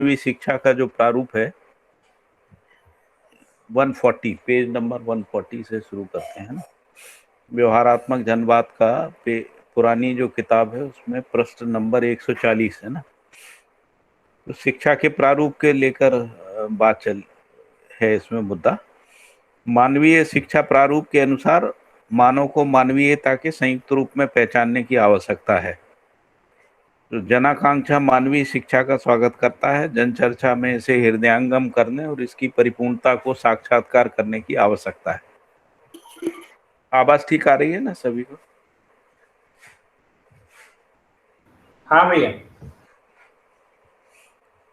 मानवीय शिक्षा का जो प्रारूप है 140 पेज नंबर 140 से शुरू करते हैं ना। व्यवहारात्मक जनवाद का पुरानी जो किताब है उसमें प्रश्न नंबर 140 है ना। तो शिक्षा के प्रारूप के लेकर बात चल है इसमें मुद्दा। मानवीय शिक्षा प्रारूप के अनुसार मानव को मानवीयता के संयुक्त रूप में पहचानने की आवश्यकता है। तो जनाकांक्षा मानवीय शिक्षा का स्वागत करता है। जनचर्चा में इसे हृदयंगम करने और इसकी परिपूर्णता को साक्षात्कार करने की आवश्यकता है। आवाज ठीक आ रही है ना सभी को? हाँ भैया।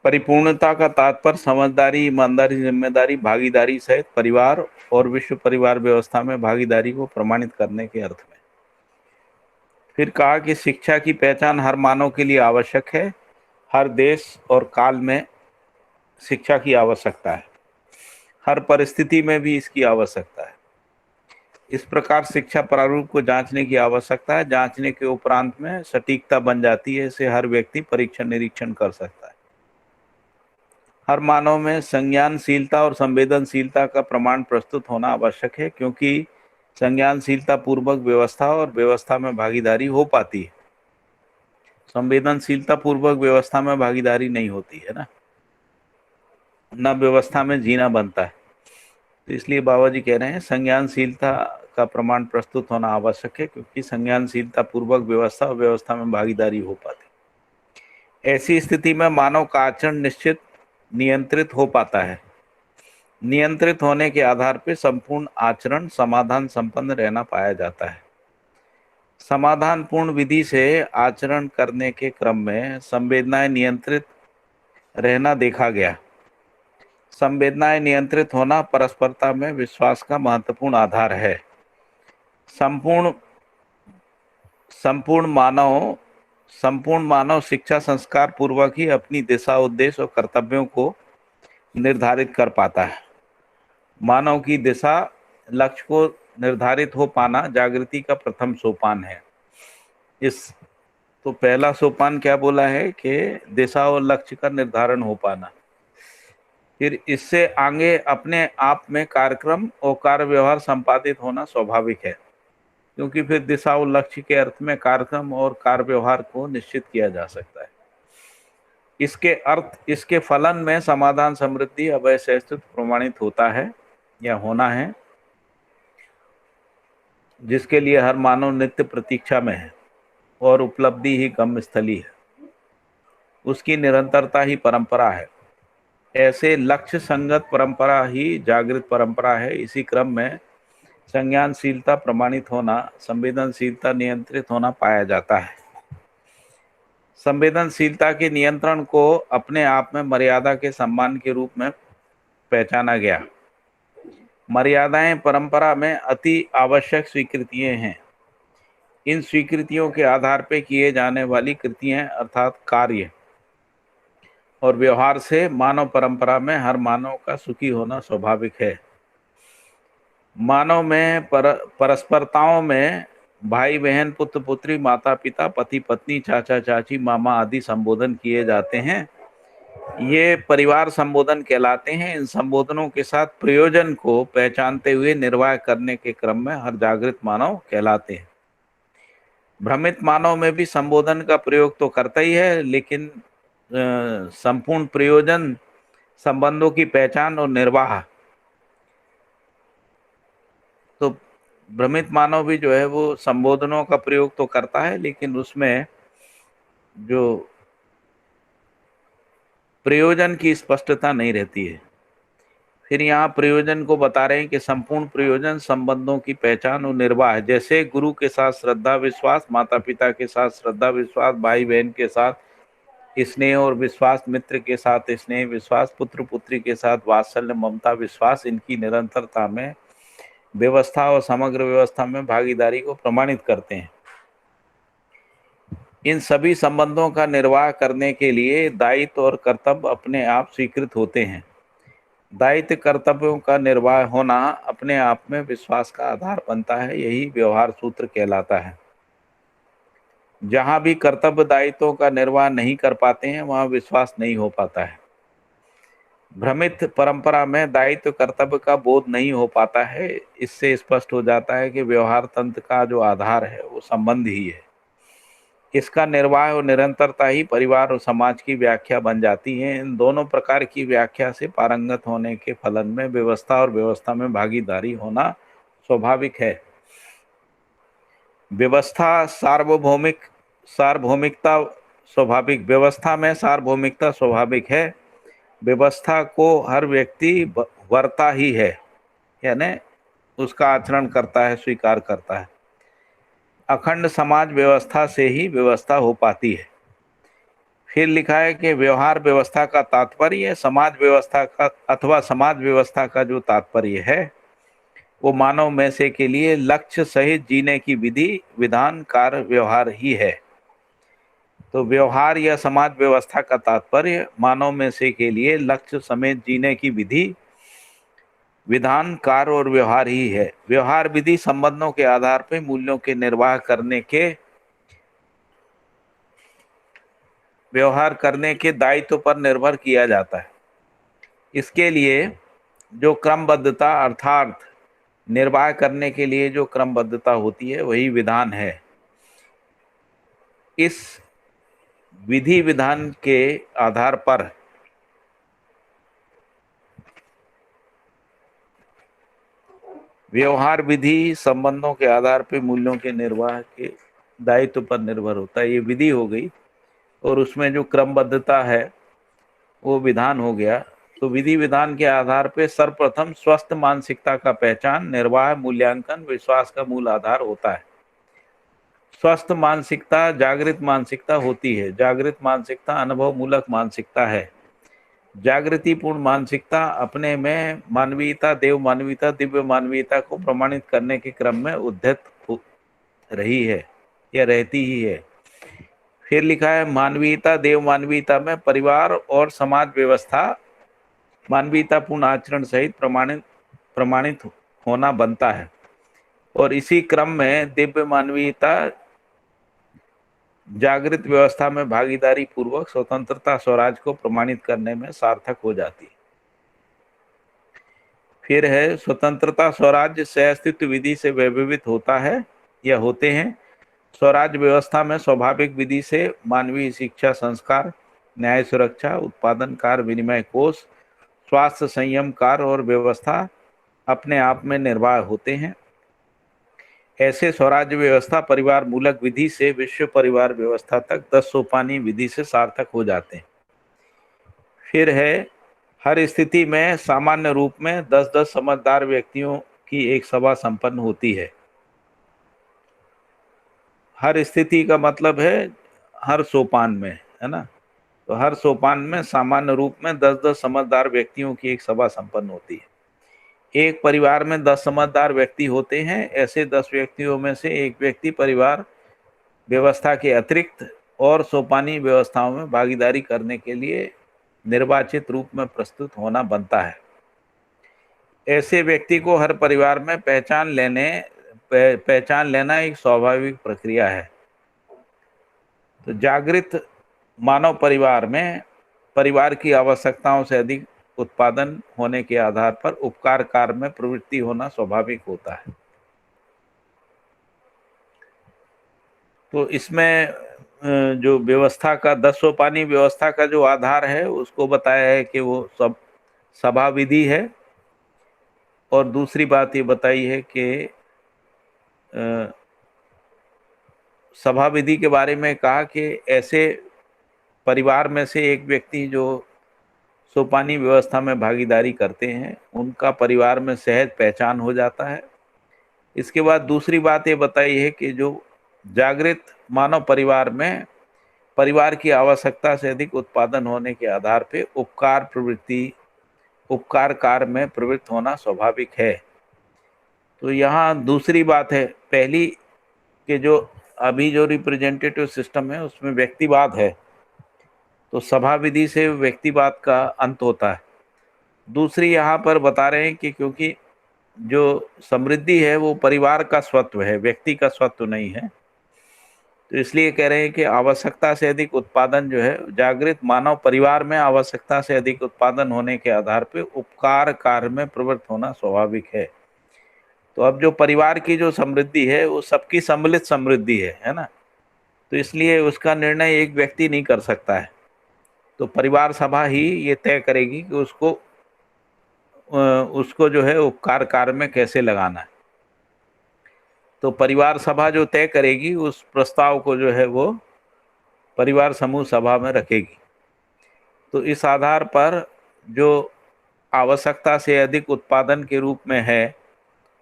परिपूर्णता का तात्पर्य समझदारी, ईमानदारी, जिम्मेदारी, भागीदारी सहित परिवार और विश्व परिवार व्यवस्था में भागीदारी को प्रमाणित करने के अर्थ में। फिर कहा कि शिक्षा की पहचान हर मानव के लिए आवश्यक है। हर देश और काल में शिक्षा की आवश्यकता है। हर परिस्थिति में भी इसकी आवश्यकता है। इस प्रकार शिक्षा प्रारूप को जांचने की आवश्यकता है। जांचने के उपरांत में सटीकता बन जाती है। इसे हर व्यक्ति परीक्षण निरीक्षण कर सकता है। हर मानव में संज्ञानशीलता और संवेदनशीलता का प्रमाण प्रस्तुत होना आवश्यक है, क्योंकि संज्ञानशीलता पूर्वक व्यवस्था और व्यवस्था में भागीदारी हो पाती है। संवेदनशीलता पूर्वक व्यवस्था में भागीदारी नहीं होती है ना व्यवस्था में जीना बनता है। तो इसलिए बाबा जी कह रहे हैं संज्ञानशीलता का प्रमाण प्रस्तुत होना आवश्यक है, क्योंकि संज्ञानशीलता पूर्वक व्यवस्था और व्यवस्था में भागीदारी हो पाती। ऐसी स्थिति में मानव का आचरण निश्चित नियंत्रित हो पाता है। नियंत्रित होने के आधार पर संपूर्ण आचरण समाधान संपन्न रहना पाया जाता है। समाधान पूर्ण विधि से आचरण करने के क्रम में संवेदनाएं नियंत्रित रहना देखा गया। संवेदनाएं नियंत्रित होना परस्परता में विश्वास का महत्वपूर्ण आधार है। संपूर्ण मानव शिक्षा संस्कार पूर्वक ही अपनी दिशा, उद्देश्य और कर्तव्यों को निर्धारित कर पाता है। मानव की दिशा, लक्ष्य को निर्धारित हो पाना जागृति का प्रथम सोपान है। तो पहला सोपान क्या बोला है कि दिशा और लक्ष्य का निर्धारण हो पाना। फिर इससे आगे अपने आप में कार्यक्रम और कार्य व्यवहार संपादित होना स्वाभाविक है, क्योंकि फिर दिशा और लक्ष्य के अर्थ में कार्यक्रम और कार्य व्यवहार को निश्चित किया जा सकता है। इसके फलन में समाधान, समृद्धि, अभय से अस्तित्व प्रमाणित होता है या होना है, जिसके लिए हर मानव नित्य प्रतीक्षा में है और उपलब्धि ही गम्य स्थली है। उसकी निरंतरता ही परंपरा है। ऐसे लक्ष्य संगत परंपरा ही जागृत परंपरा है। इसी क्रम में संज्ञानशीलता प्रमाणित होना, संवेदनशीलता नियंत्रित होना पाया जाता है। संवेदनशीलता के नियंत्रण को अपने आप में मर्यादा के सम्मान के रूप में पहचाना गया। मर्यादाएं परंपरा में अति आवश्यक स्वीकृतियां हैं। इन स्वीकृतियों के आधार पर किए जाने वाली कृतियां अर्थात कार्य और व्यवहार से मानव परंपरा में हर मानव का सुखी होना स्वाभाविक है। मानव में परस्परताओं में भाई बहन, पुत्र पुत्री, माता पिता, पति पत्नी, चाचा चाची, मामा आदि संबोधन किए जाते हैं। ये परिवार संबोधन कहलाते हैं। इन संबोधनों के साथ प्रयोजन को पहचानते हुए निर्वाह करने के क्रम में हर जागृत मानव कहलाते हैं। भ्रमित मानव में भी संबोधन का प्रयोग तो करता ही है, लेकिन संपूर्ण प्रयोजन, संबंधों की पहचान और निर्वाह, तो भ्रमित मानव भी जो है वो संबोधनों का प्रयोग तो करता है, लेकिन उसमें जो प्रयोजन की स्पष्टता नहीं रहती है। फिर यहाँ प्रयोजन को बता रहे हैं कि संपूर्ण प्रयोजन, संबंधों की पहचान और निर्वाह, जैसे गुरु के साथ श्रद्धा विश्वास, माता पिता के साथ श्रद्धा विश्वास, भाई बहन के साथ स्नेह और विश्वास, मित्र के साथ स्नेह विश्वास, पुत्र पुत्री के साथ वात्सल्य ममता विश्वास, इनकी निरंतरता में व्यवस्था और समग्र व्यवस्था में भागीदारी को प्रमाणित करते हैं। इन सभी संबंधों का निर्वाह करने के लिए दायित्व और कर्तव्य अपने आप स्वीकृत होते हैं। दायित्व कर्तव्यों का निर्वाह होना अपने आप में विश्वास का आधार बनता है। यही व्यवहार सूत्र कहलाता है। जहां भी कर्तव्य दायित्वों का निर्वाह नहीं कर पाते हैं, वहां विश्वास नहीं हो पाता है। भ्रमित परंपरा में दायित्व कर्तव्य का बोध नहीं हो पाता है। इससे स्पष्ट हो जाता है कि व्यवहार तंत्र का जो आधार है वो संबंध ही है। इसका निर्वाह और निरंतरता ही परिवार और समाज की व्याख्या बन जाती है। इन दोनों प्रकार की व्याख्या से पारंगत होने के फलन में व्यवस्था और व्यवस्था में भागीदारी होना स्वाभाविक है। व्यवस्था सार्वभौमिकता स्वाभाविक व्यवस्था में सार्वभौमिकता स्वाभाविक है। व्यवस्था को हर व्यक्ति वर्ता ही है, यानी उसका आचरण करता है, स्वीकार करता है। अखंड समाज व्यवस्था से ही व्यवस्था हो पाती है। फिर लिखा है कि व्यवहार व्यवस्था का तात्पर्य समाज व्यवस्था का अथवा समाज व्यवस्था का जो तात्पर्य है वो मानव में से के लिए लक्ष्य सहित जीने की विधि विधान कार्य व्यवहार ही है। तो व्यवहार या समाज व्यवस्था का तात्पर्य मानव में से के लिए लक्ष्य समेत जीने की विधि विधान कार्य और व्यवहार ही है। व्यवहार विधि संबंधों के आधार पर मूल्यों के निर्वाह करने के दायित्व पर निर्भर किया जाता है। इसके लिए जो क्रमबद्धता अर्थात निर्वाह करने के लिए जो क्रमबद्धता होती है वही विधान है। इस विधि विधान के आधार पर व्यवहार विधि संबंधों के आधार पर मूल्यों के निर्वाह के दायित्व पर निर्भर होता है। ये विधि हो गई और उसमें जो क्रमबद्धता है वो विधान हो गया। तो विधि विधान के आधार पर सर्वप्रथम स्वस्थ मानसिकता का पहचान निर्वाह मूल्यांकन विश्वास का मूल आधार होता है। स्वस्थ मानसिकता जागृत मानसिकता होती है। जागृत मानसिकता अनुभव मूलक मानसिकता है। जागृतिपूर्ण मानसिकता अपने में मानवीयता देव मानवीयता दिव्य मानवीयता को प्रमाणित करने के क्रम में उद्धत रही है या रहती ही है। फिर लिखा है मानवीयता देव मानवीयता में परिवार और समाज व्यवस्था मानवीयतापूर्ण आचरण सहित प्रमाणित होना बनता है और इसी क्रम में दिव्य मानवीयता जागृत व्यवस्था में भागीदारी पूर्वक स्वतंत्रता स्वराज को प्रमाणित करने में सार्थक हो जाती है। फिर है स्वतंत्रता स्वराज्य सहअस्तित्व विधि से व्यवहित होता है या होते हैं। स्वराज व्यवस्था में स्वाभाविक विधि से मानवीय शिक्षा संस्कार न्याय सुरक्षा उत्पादन कार्य विनिमय कोष स्वास्थ्य संयम कार्य और व्यवस्था अपने आप में निर्वाह होते हैं। ऐसे स्वराज्य व्यवस्था परिवार मूलक विधि से विश्व परिवार व्यवस्था तक 10 सोपानी विधि से सार्थक हो जाते हैं। फिर है हर स्थिति में सामान्य रूप में 10-10 समझदार व्यक्तियों की एक सभा संपन्न होती है। हर स्थिति का मतलब है हर सोपान में, है ना। तो हर सोपान में सामान्य रूप में 10-10 समझदार व्यक्तियों की एक सभा संपन्न होती है। एक परिवार में 10 समझदार व्यक्ति होते हैं। ऐसे 10 व्यक्तियों में से एक व्यक्ति परिवार व्यवस्था के अतिरिक्त और सोपानी व्यवस्थाओं में भागीदारी करने के लिए निर्वाचित रूप में प्रस्तुत होना बनता है। ऐसे व्यक्ति को हर परिवार में पहचान लेना एक स्वाभाविक प्रक्रिया है। तो जागृत मानव परिवार में परिवार की आवश्यकताओं से अधिक उत्पादन होने के आधार पर उपकार कार्य में प्रवृत्ति होना स्वाभाविक होता है। तो इसमें जो व्यवस्था का 10 सोपानी व्यवस्था का जो आधार है उसको बताया है कि वो सब सभा विधि है। और दूसरी बात ये बताई है कि सभा विधि के बारे में कहा कि ऐसे परिवार में से एक व्यक्ति जो सोपानी व्यवस्था में भागीदारी करते हैं उनका परिवार में सहज पहचान हो जाता है। इसके बाद दूसरी बात ये बताई है कि जो जागृत मानव परिवार में परिवार की आवश्यकता से अधिक उत्पादन होने के आधार पर उपकार कार्य में प्रवृत्त होना स्वाभाविक है। तो यहाँ दूसरी बात है, पहली कि जो अभी जो रिप्रेजेंटेटिव सिस्टम है उसमें व्यक्तिवाद है, तो सभा विधि से व्यक्तिवाद का अंत होता है। दूसरी यहाँ पर बता रहे हैं कि क्योंकि जो समृद्धि है वो परिवार का स्वत्व है, व्यक्ति का स्वत्व नहीं है, तो इसलिए कह रहे हैं कि आवश्यकता से अधिक उत्पादन जो है, जागृत मानव परिवार में आवश्यकता से अधिक उत्पादन होने के आधार पर उपकार कार्य में प्रवृत्त होना स्वाभाविक है। तो अब जो परिवार की जो समृद्धि है वो सबकी सम्मिलित समृद्धि है ना। तो इसलिए उसका निर्णय एक व्यक्ति नहीं कर सकता है। तो परिवार सभा ही ये तय करेगी कि उसको जो है उपकार कार्य में कैसे लगाना है। तो परिवार सभा जो तय करेगी उस प्रस्ताव को जो है वो परिवार समूह सभा में रखेगी। तो इस आधार पर जो आवश्यकता से अधिक उत्पादन के रूप में है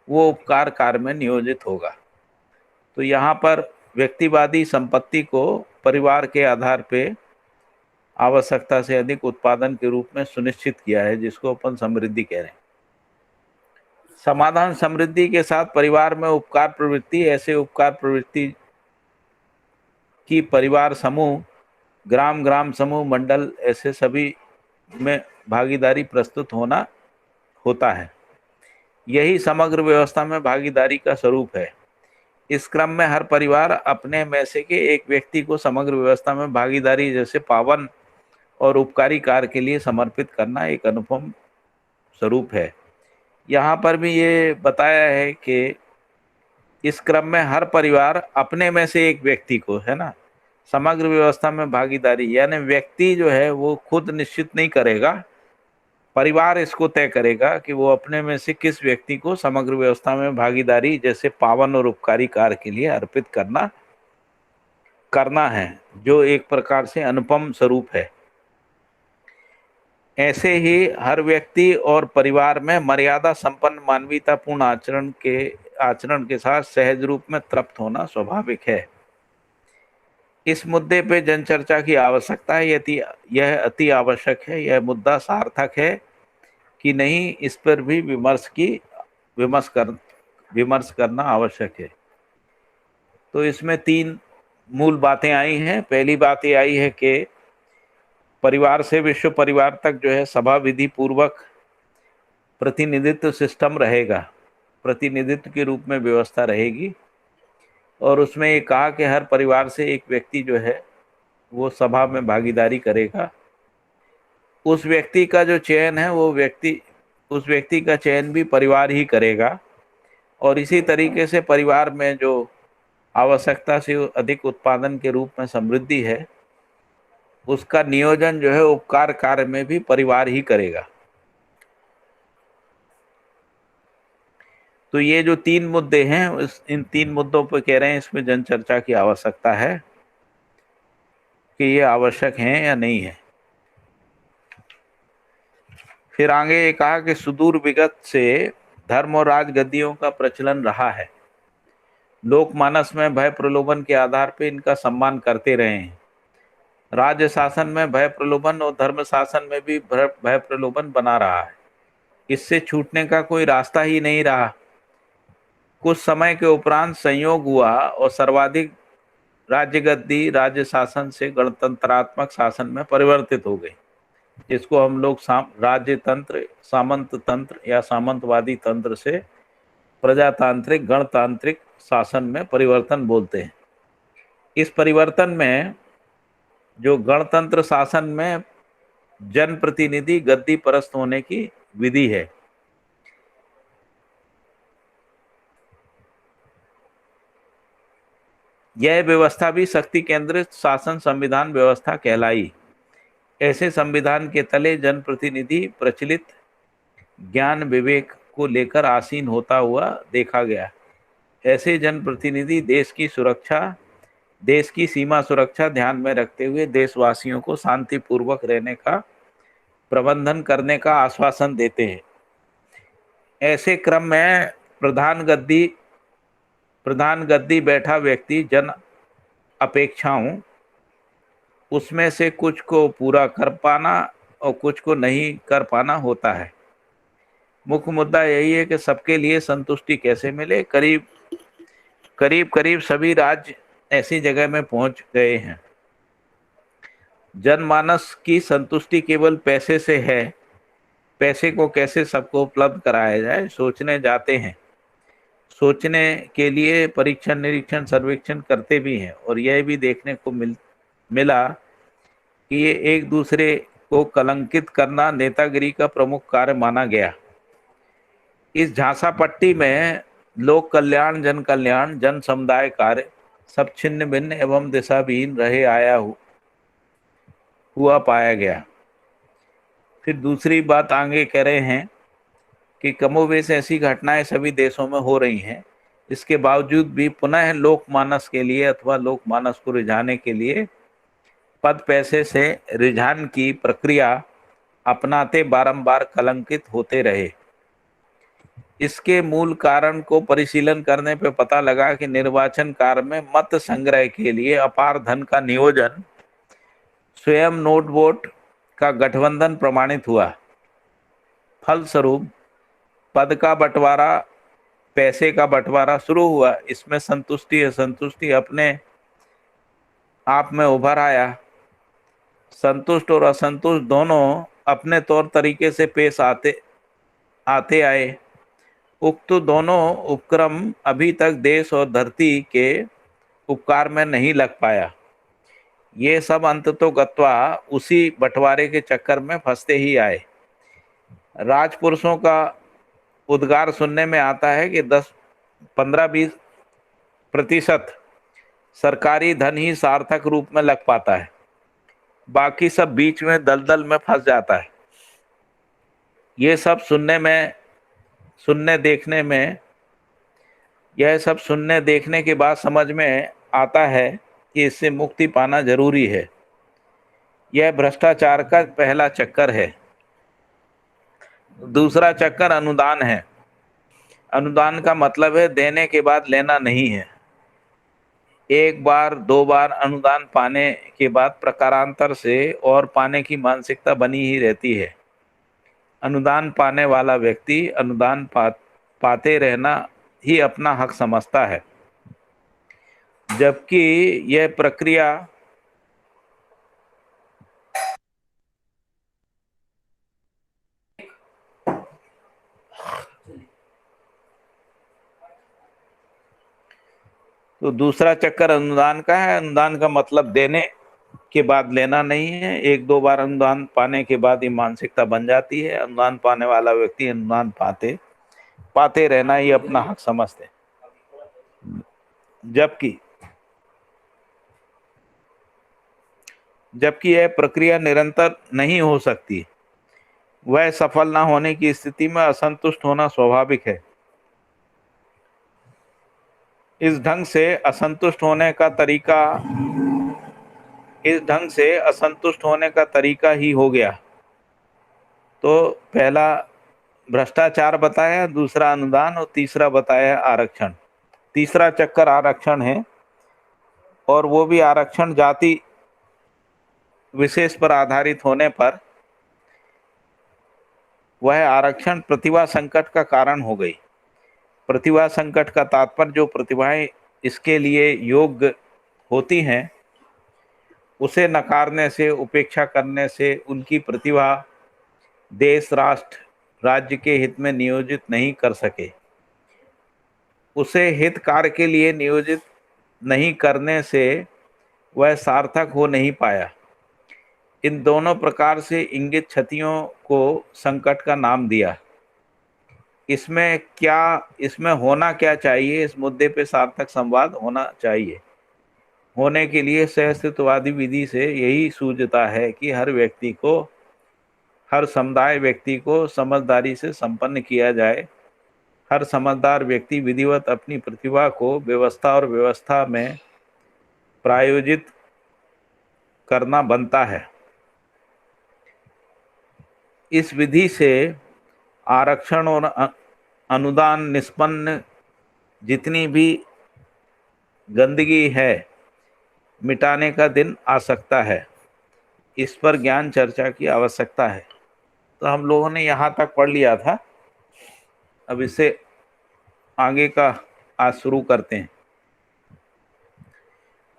वो उपकार कार्य में नियोजित होगा। तो यहाँ पर व्यक्तिवादी संपत्ति को परिवार के आधार पे आवश्यकता से अधिक उत्पादन के रूप में सुनिश्चित किया है, जिसको अपन समृद्धि कह रहे हैं। समाधान समृद्धि के साथ परिवार में उपकार प्रवृत्ति, ऐसे उपकार प्रवृत्ति की परिवार समूह, ग्राम समूह, मंडल, ऐसे सभी में भागीदारी प्रस्तुत होता है। यही समग्र व्यवस्था में भागीदारी का स्वरूप है। इस क्रम में हर परिवार अपने में से के एक व्यक्ति को समग्र व्यवस्था में भागीदारी जैसे पावन और उपकारी कार्य के लिए समर्पित करना एक अनुपम स्वरूप है। यहाँ पर भी ये बताया है कि इस क्रम में हर परिवार अपने में से एक व्यक्ति को, है ना, समग्र व्यवस्था में भागीदारी, यानी व्यक्ति जो है वो खुद निश्चित नहीं करेगा, परिवार इसको तय करेगा कि वो अपने में से किस व्यक्ति को समग्र व्यवस्था में भागीदारी जैसे पावन और उपकारी कार्य के लिए अर्पित करना है, जो एक प्रकार से अनुपम स्वरूप है। ऐसे ही हर व्यक्ति और परिवार में मर्यादा संपन्न मानवीयतापूर्ण आचरण के साथ सहज रूप में तृप्त होना स्वाभाविक है। इस मुद्दे पे जनचर्चा की आवश्यकता है। यह अति आवश्यक है। यह मुद्दा सार्थक है कि नहीं, इस पर भी विमर्श करना आवश्यक है। तो इसमें 3 मूल बातें आई हैं। पहली बात ये आई है कि परिवार से विश्व परिवार तक जो है सभा विधि पूर्वक प्रतिनिधित्व सिस्टम रहेगा, प्रतिनिधित्व के रूप में व्यवस्था रहेगी। और उसमें ये कहा कि हर परिवार से एक व्यक्ति जो है वो सभा में भागीदारी करेगा। उस व्यक्ति का जो चयन है उस व्यक्ति का चयन भी परिवार ही करेगा। और इसी तरीके से परिवार में जो आवश्यकता से अधिक उत्पादन के रूप में समृद्धि है उसका नियोजन जो है उपकार कार्य में भी परिवार ही करेगा। तो ये जो 3 मुद्दे हैं इन 3 मुद्दों पर कह रहे हैं इसमें जनचर्चा की आवश्यकता है कि ये आवश्यक है या नहीं है। फिर आगे ये कहा कि सुदूर विगत से धर्म और राजगद्दियों का प्रचलन रहा है। लोकमानस में भय प्रलोभन के आधार पर इनका सम्मान करते रहे हैं। राज्य शासन में भय प्रलोभन और धर्म शासन में भी भय प्रलोभन बना रहा है। इससे छूटने का कोई रास्ता ही नहीं रहा। कुछ समय के उपरांत संयोग हुआ और सर्वाधिक राज्य गद्दी राज्य शासन से गणतंत्रात्मक शासन में परिवर्तित हो गई, जिसको हम लोग राज्य तंत्र, सामंत तंत्र या सामंतवादी तंत्र से प्रजातांत्रिक गणतांत्रिक शासन में परिवर्तन बोलते हैं। इस परिवर्तन में जो गणतंत्र शासन में जनप्रतिनिधि गद्दी परस्त होने की विधि है, यह व्यवस्था भी शक्ति केंद्रित शासन संविधान व्यवस्था कहलाई। ऐसे संविधान के तले जनप्रतिनिधि प्रचलित ज्ञान विवेक को लेकर आसीन होता हुआ देखा गया। ऐसे जनप्रतिनिधि देश की सीमा सुरक्षा ध्यान में रखते हुए देशवासियों को शांतिपूर्वक रहने का प्रबंधन करने का आश्वासन देते हैं। ऐसे क्रम में प्रधान गद्दी बैठा व्यक्ति जन अपेक्षाओं उसमें से कुछ को पूरा कर पाना और कुछ को नहीं कर पाना होता है। मुख्य मुद्दा यही है कि सबके लिए संतुष्टि कैसे मिले। करीब सभी राज्य ऐसी जगह में पहुंच गए हैं। जनमानस की संतुष्टि केवल पैसे से है। पैसे को कैसे सबको उपलब्ध कराया जाए सोचने जाते हैं। सोचने के लिए परीक्षण, निरीक्षण, सर्वेक्षण करते भी हैं, और यह भी देखने को मिला कि ये एक दूसरे को कलंकित करना नेतागिरी का प्रमुख कार्य माना गया। इस झांसापट्टी में लोक कल्याण, जन कल्याण, जन समुदाय कार्य सब छिन्न भिन्न एवं दिशाविहीन रहे हुआ पाया गया। फिर दूसरी बात आगे कह रहे हैं कि कमोबेश ऐसी घटनाएं सभी देशों में हो रही हैं, इसके बावजूद भी पुनः लोकमानस के लिए अथवा लोकमानस को रिझाने के लिए पद पैसे से रिझान की प्रक्रिया अपनाते बारंबार कलंकित होते रहे। इसके मूल कारण को परिशीलन करने पर पता लगा कि निर्वाचन कार्य में मत संग्रह के लिए अपार धन का नियोजन स्वयं नोट वोट का गठबंधन प्रमाणित हुआ। फलस्वरूप पद का बंटवारा, पैसे का बंटवारा शुरू हुआ। इसमें संतुष्टि असंतुष्टि अपने आप में उभर आया। संतुष्ट और असंतुष्ट दोनों अपने तौर तरीके से पेश आते आए। उक्त दोनों उपक्रम अभी तक देश और धरती के उपकार में नहीं लग पाया। ये सब अंततोगत्वा उसी बंटवारे के चक्कर में फंसते ही आए। राजपुरुषों का उद्गार सुनने में आता है कि 15-20% सरकारी धन ही सार्थक रूप में लग पाता है, बाकी सब बीच में दलदल में फंस जाता है। ये सब सुनने देखने के बाद समझ में आता है कि इससे मुक्ति पाना जरूरी है। यह भ्रष्टाचार का पहला चक्कर है। दूसरा चक्कर अनुदान है। अनुदान का मतलब है देने के बाद लेना नहीं है। एक बार दो बार अनुदान पाने के बाद प्रकारांतर से और पाने की मानसिकता बनी ही रहती है। अनुदान पाने वाला व्यक्ति अनुदान पाते रहना ही अपना हक समझता है, जबकि यह प्रक्रिया तो दूसरा चक्कर अनुदान का है। अनुदान का मतलब देने के बाद लेना नहीं है। एक दो बार अनुदान पाने के बाद ये मानसिकता बन जाती है। अनुदान पाने वाला व्यक्ति अनुदान पाते रहना ही अपना हक समझते, जबकि यह प्रक्रिया निरंतर नहीं हो सकती। वह सफल ना होने की स्थिति में असंतुष्ट होना स्वाभाविक है। इस ढंग से असंतुष्ट होने का तरीका ही हो गया। तो पहला भ्रष्टाचार बताया, दूसरा अनुदान, और तीसरा बताया आरक्षण। तीसरा चक्कर आरक्षण है, और वो भी आरक्षण जाति विशेष पर आधारित होने पर वह आरक्षण प्रतिभा संकट का कारण हो गई। प्रतिभा संकट का तात्पर्य जो प्रतिभाएं इसके लिए योग्य होती हैं उसे नकारने से, उपेक्षा करने से उनकी प्रतिभा देश, राष्ट्र, राज्य के हित में नियोजित नहीं कर सके। उसे हित कार्य के लिए नियोजित नहीं करने से वह सार्थक हो नहीं पाया। इन दोनों प्रकार से इंगित क्षतियों को संकट का नाम दिया। इसमें होना क्या चाहिए, इस मुद्दे पे सार्थक संवाद होना चाहिए। होने के लिए सहअस्तित्ववादी विधि से यही सूझता है कि हर समुदाय व्यक्ति को समझदारी से संपन्न किया जाए। हर समझदार व्यक्ति विधिवत अपनी प्रतिभा को व्यवस्था में प्रायोजित करना बनता है। इस विधि से आरक्षण और अनुदान निष्पन्न जितनी भी गंदगी है मिटाने का दिन आ सकता है। इस पर ज्ञान चर्चा की आवश्यकता है। तो हम लोगों ने यहाँ तक पढ़ लिया था। अब इसे आगे का आज शुरू करते हैं।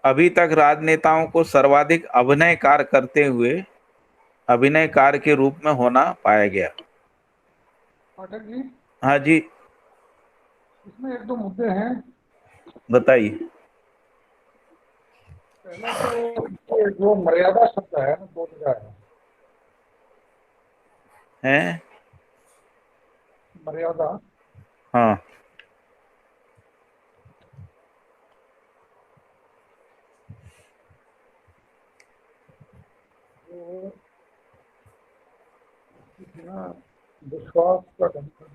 अभी तक राजनेताओं को सर्वाधिक अभिनयकार करते हुए अभिनयकार के रूप में होना पाया गया। पाठक जी, हाँ जी। इसमें एक दो मुद्दे हैं। बताइए। पहला तो ये जो मर्यादा शब्द है ना, दो जगह है। हैं? मर्यादा, हाँ। जो ना विश्वास का ढंग से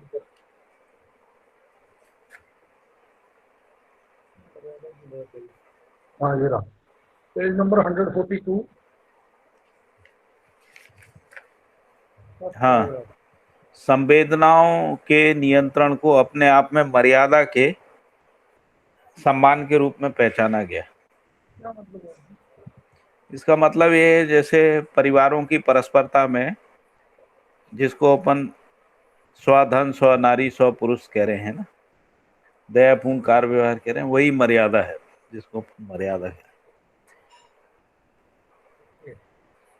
मर्यादा की बात है। हाँ, ये रहा पेज नंबर 142। हाँ, संवेदनाओं के नियंत्रण को अपने आप में मर्यादा के सम्मान के रूप में पहचाना गया। क्या मतलब है? इसका मतलब ये है, जैसे परिवारों की परस्परता में, जिसको अपन स्वधन स्व नारी स्व पुरुष कह रहे हैं ना, दयापूर्ण कार्य व्यवहार कह रहे हैं, वही मर्यादा है, जिसको मर्यादा है।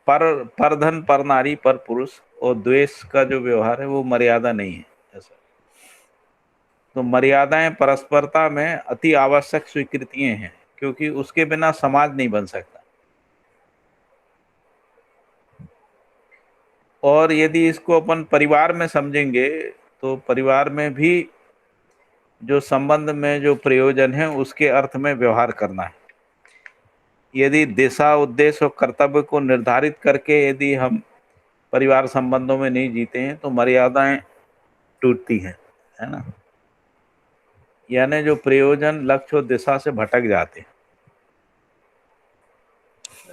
पर धन पर नारी पर पुरुष और द्वेष का जो व्यवहार है वो मर्यादा नहीं है ऐसा। तो मर्यादाएं परस्परता में अति आवश्यक स्वीकृतियां हैं, क्योंकि उसके बिना समाज नहीं बन सकता। और यदि इसको अपन परिवार में समझेंगे, तो परिवार में भी जो संबंध में जो प्रयोजन है उसके अर्थ में व्यवहार करना है। यदि दिशा उद्देश्य और कर्तव्य को निर्धारित करके यदि हम परिवार संबंधों में नहीं जीते हैं तो मर्यादाएं टूटती हैं, है ना। यानी जो प्रयोजन लक्ष्य और दिशा से भटक जाते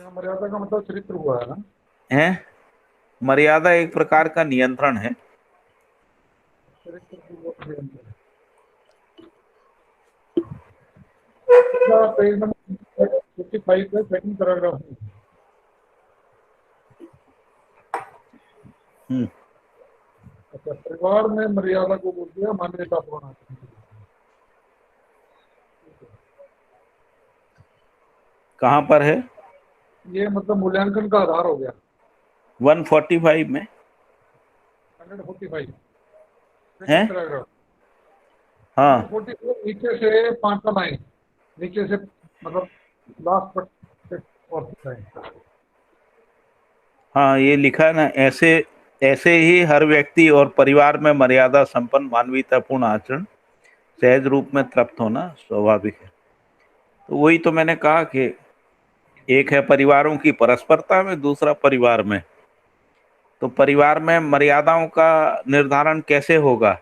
मर्यादा का मतलब चरित्र हुआ है ना। हैं। मर्यादा एक प्रकार का नियंत्रण है। चरित्र पूर्वक नियंत्रण। पेज नंबर 55 पे सेकंड पैराग्राफ में। हम्म। अच्छा, परिवार में मर्यादा को बोल दिया मान्यता पूर्ण। कहाँ पर है? ये मतलब मूल्यांकन का आधार हो गया। 145 में 145 है। Second paragraph. हाँ 144 नीचे से 5 लाइन नीचे से, मतलब लास्ट पर और लाइन। हाँ, ये लिखा है ना, ऐसे ऐसे ही हर व्यक्ति और परिवार में मर्यादा संपन्न मानवीयतापूर्ण आचरण सहज रूप में तृप्त होना स्वाभाविक है। तो वही तो मैंने कहा कि एक है परिवारों की परस्परता में, दूसरा परिवार में। तो परिवार में मर्यादाओं का निर्धारण कैसे होगा?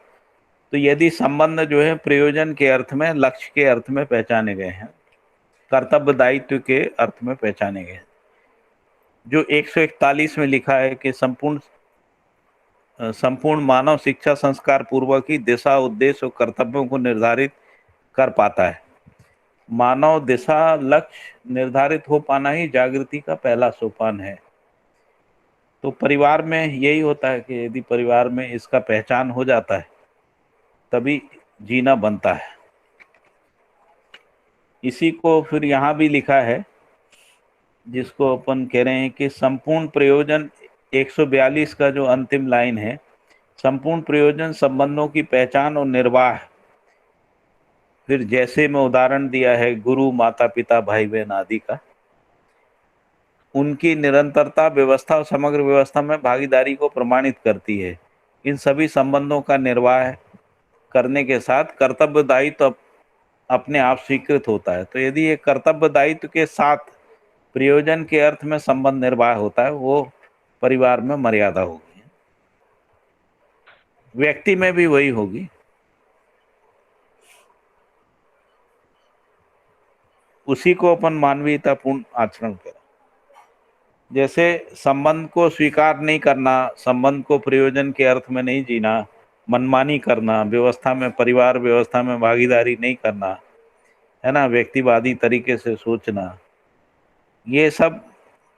तो यदि संबंध जो है प्रयोजन के अर्थ में, लक्ष्य के अर्थ में पहचाने गए हैं, कर्तव्य दायित्व के अर्थ में पहचाने गए हैं। जो 141 में लिखा है कि संपूर्ण मानव शिक्षा संस्कार पूर्वक ही दिशा उद्देश्य और कर्तव्यों को निर्धारित कर पाता है। मानव दिशा लक्ष्य निर्धारित हो पाना ही जागृति का पहला सोपान है। तो परिवार में यही होता है कि यदि परिवार में इसका पहचान हो जाता है तभी जीना बनता है। इसी को फिर यहाँ भी लिखा है, जिसको अपन कह रहे हैं कि संपूर्ण प्रयोजन, 142 का जो अंतिम लाइन है, संपूर्ण प्रयोजन संबंधों की पहचान और निर्वाह। फिर जैसे मैं उदाहरण दिया है गुरु माता पिता भाई बहन आदि का, उनकी निरंतरता व्यवस्था और समग्र व्यवस्था में भागीदारी को प्रमाणित करती है। इन सभी संबंधों का निर्वाह करने के साथ कर्तव्य दायित्व अपने आप स्वीकृत होता है। तो यदि ये कर्तव्य दायित्व के साथ प्रयोजन के अर्थ में संबंध निर्वाह होता है, वो परिवार में मर्यादा होगी। व्यक्ति में भी वही होगी। उसी को अपन मानवीयतापूर्ण आचरण करें। जैसे संबंध को स्वीकार नहीं करना, संबंध को प्रयोजन के अर्थ में नहीं जीना, मनमानी करना, व्यवस्था में, परिवार व्यवस्था में भागीदारी नहीं करना, है ना, व्यक्तिवादी तरीके से सोचना, ये सब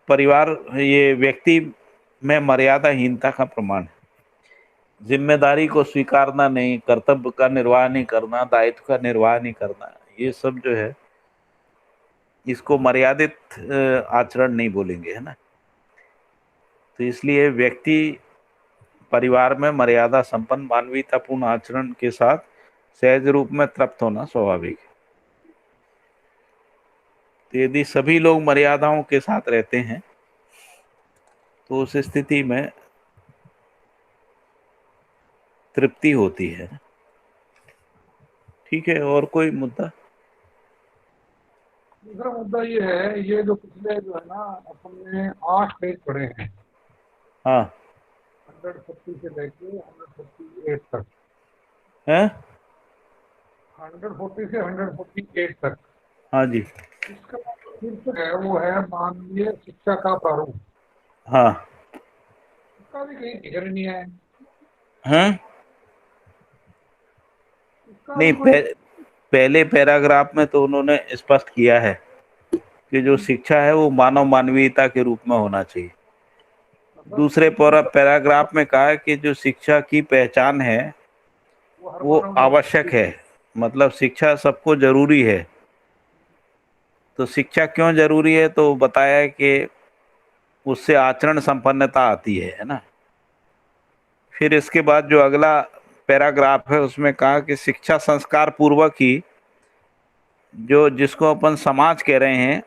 परिवार, ये व्यक्ति में मर्यादाहीनता का प्रमाण है। जिम्मेदारी को स्वीकारना नहीं, कर्तव्य का निर्वाह नहीं करना, दायित्व का निर्वाह नहीं करना, ये सब जो है इसको मर्यादित आचरण नहीं बोलेंगे, है ना। तो इसलिए व्यक्ति परिवार में मर्यादा संपन्न मानवीयतापूर्ण आचरण के साथ सहज रूप में तृप्त होना स्वाभाविक है। तो यदि सभी लोग मर्यादाओं के साथ रहते हैं तो उस स्थिति में तृप्ति होती है। ठीक है, और कोई मुद्दा? दूसरा मुद्दा ये है, ये जो पिछले जो है ना अपन ने 8 पेज पढ़े हैं, हाँ 140 से लेके 148 तक, है, 140 से 148 तक। हाँ जी, इसका फिर से है वो है मानवीय शिक्षा का प्रारूप। हाँ इसका भी कहीं जिक्र नहीं है। हैं? इसका नहीं, भी कोई पहले पैराग्राफ में तो उन्होंने स्पष्ट किया है कि जो शिक्षा है वो मानव मानवीयता के रूप में होना चाहिए। दूसरे पैराग्राफ में कहा है कि जो शिक्षा की पहचान है वो हर वो मानव आवश्यक है, मतलब शिक्षा सबको जरूरी है। तो शिक्षा क्यों जरूरी है, तो बताया है कि उससे आचरण संपन्नता आती है ना। फिर इसके बाद जो अगला पैराग्राफ है उसमें कहा कि शिक्षा संस्कार पूर्वक ही जो जिसको अपन समाज कह रहे हैं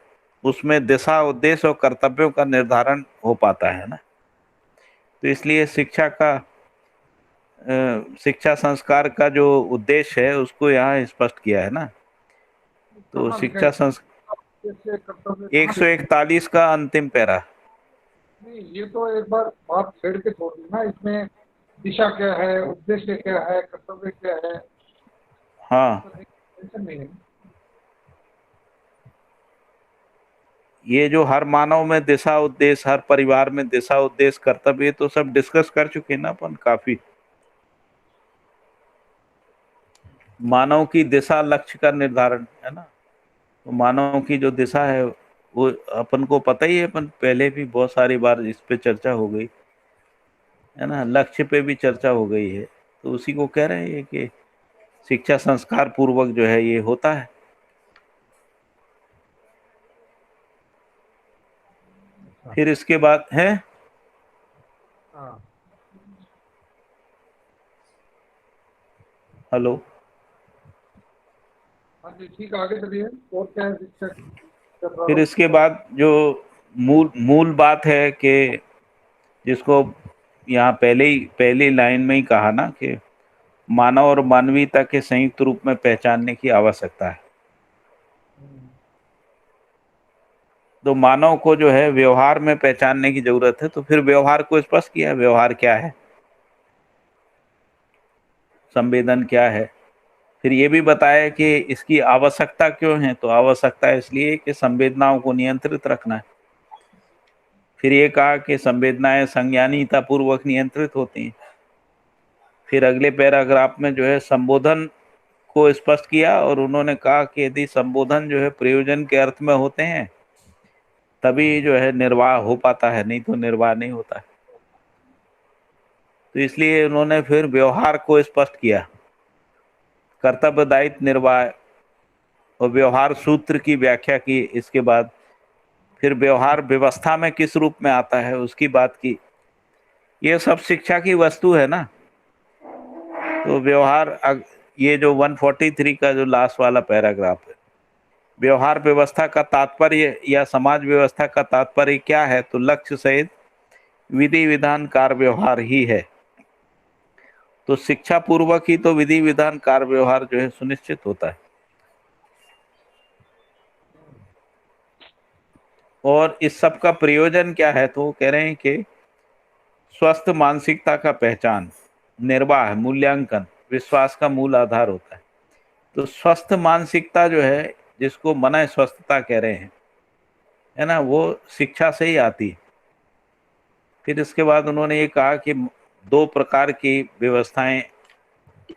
उसमें दिशा उद्देश्य और कर्तव्यों का निर्धारण हो पाता है ना। तो इसलिए शिक्षा संस्कार का जो उद्देश्य है उसको यहाँ स्पष्ट किया है ना। तो कहाँ लिखा है? शिक्षा संस्कार जैसे कर्तव्य कहाँ लिखा है? 141 का अंतिम पैरा। नहीं, ये तो एक बार बात छेड़ के छोड़ दी ना। इसमें दिशा क्या है, उद्देश्य क्या है, कर्तव्य क्या है, हाँ, ऐसा नहीं है। ये जो हर मानव में दिशा उद्देश्य, हर परिवार में दिशा उद्देश्य कर्तव्य, तो सब डिस्कस कर चुके हैं ना अपन काफी। मानव की दिशा लक्ष्य का निर्धारण है ना। तो मानव की जो दिशा है वो अपन को पता ही है, अपन पहले भी बहुत सारी बार इस पे चर्चा हो गई है ना, लक्ष्य पे भी चर्चा हो गई है। तो उसी को कह रहे हैं कि शिक्षा संस्कार पूर्वक जो है ये होता है। फिर इसके बाद है, हाँ हेलो, हाँ जी, ठीक है, आगे चलिए। और क्या है शिक्षा का फिर प्रारूप? इसके बाद जो मूल मूल बात है कि जिसको यहाँ पहली लाइन में ही कहा ना कि मानव और मानवीयता के संयुक्त रूप में पहचानने की आवश्यकता है। तो मानव को जो है व्यवहार में पहचानने की जरूरत है। तो फिर व्यवहार को स्पष्ट किया, व्यवहार क्या है, संवेदन क्या है। फिर ये भी बताया कि इसकी आवश्यकता क्यों है, तो आवश्यकता इसलिए कि संवेदनाओं को नियंत्रित रखना है। फिर ये कहा कि संवेदनाएं संज्ञानीयता पूर्वक नियंत्रित होती हैं। फिर अगले पैराग्राफ में जो है संबोधन को स्पष्ट किया और उन्होंने कहा कि यदि संबोधन जो है प्रयोजन के अर्थ में होते हैं तभी जो है निर्वाह हो पाता है, नहीं तो निर्वाह नहीं होता है। तो इसलिए उन्होंने फिर व्यवहार को स्पष्ट किया, कर्तव्य दायित्व निर्वाह और व्यवहार सूत्र की व्याख्या की। इसके बाद फिर व्यवहार व्यवस्था में किस रूप में आता है उसकी बात की। ये सब शिक्षा की वस्तु है ना। तो ये जो 143 का जो लास्ट वाला पैराग्राफ है, व्यवहार व्यवस्था का तात्पर्य या समाज व्यवस्था का तात्पर्य क्या है, तो लक्ष्य सहित विधि विधान कार्य व्यवहार ही है। तो शिक्षा पूर्वक ही तो विधि विधान कार्य व्यवहार जो है सुनिश्चित होता है। और इस सब का प्रयोजन क्या है, तो वो कह रहे हैं कि स्वस्थ मानसिकता का पहचान, निर्वाह, मूल्यांकन, विश्वास का मूल आधार होता है। तो स्वस्थ मानसिकता जो है, जिसको मन स्वस्थता कह रहे हैं, है ना, वो शिक्षा से ही आती है। फिर इसके बाद उन्होंने ये कहा कि 2 प्रकार की व्यवस्थाएं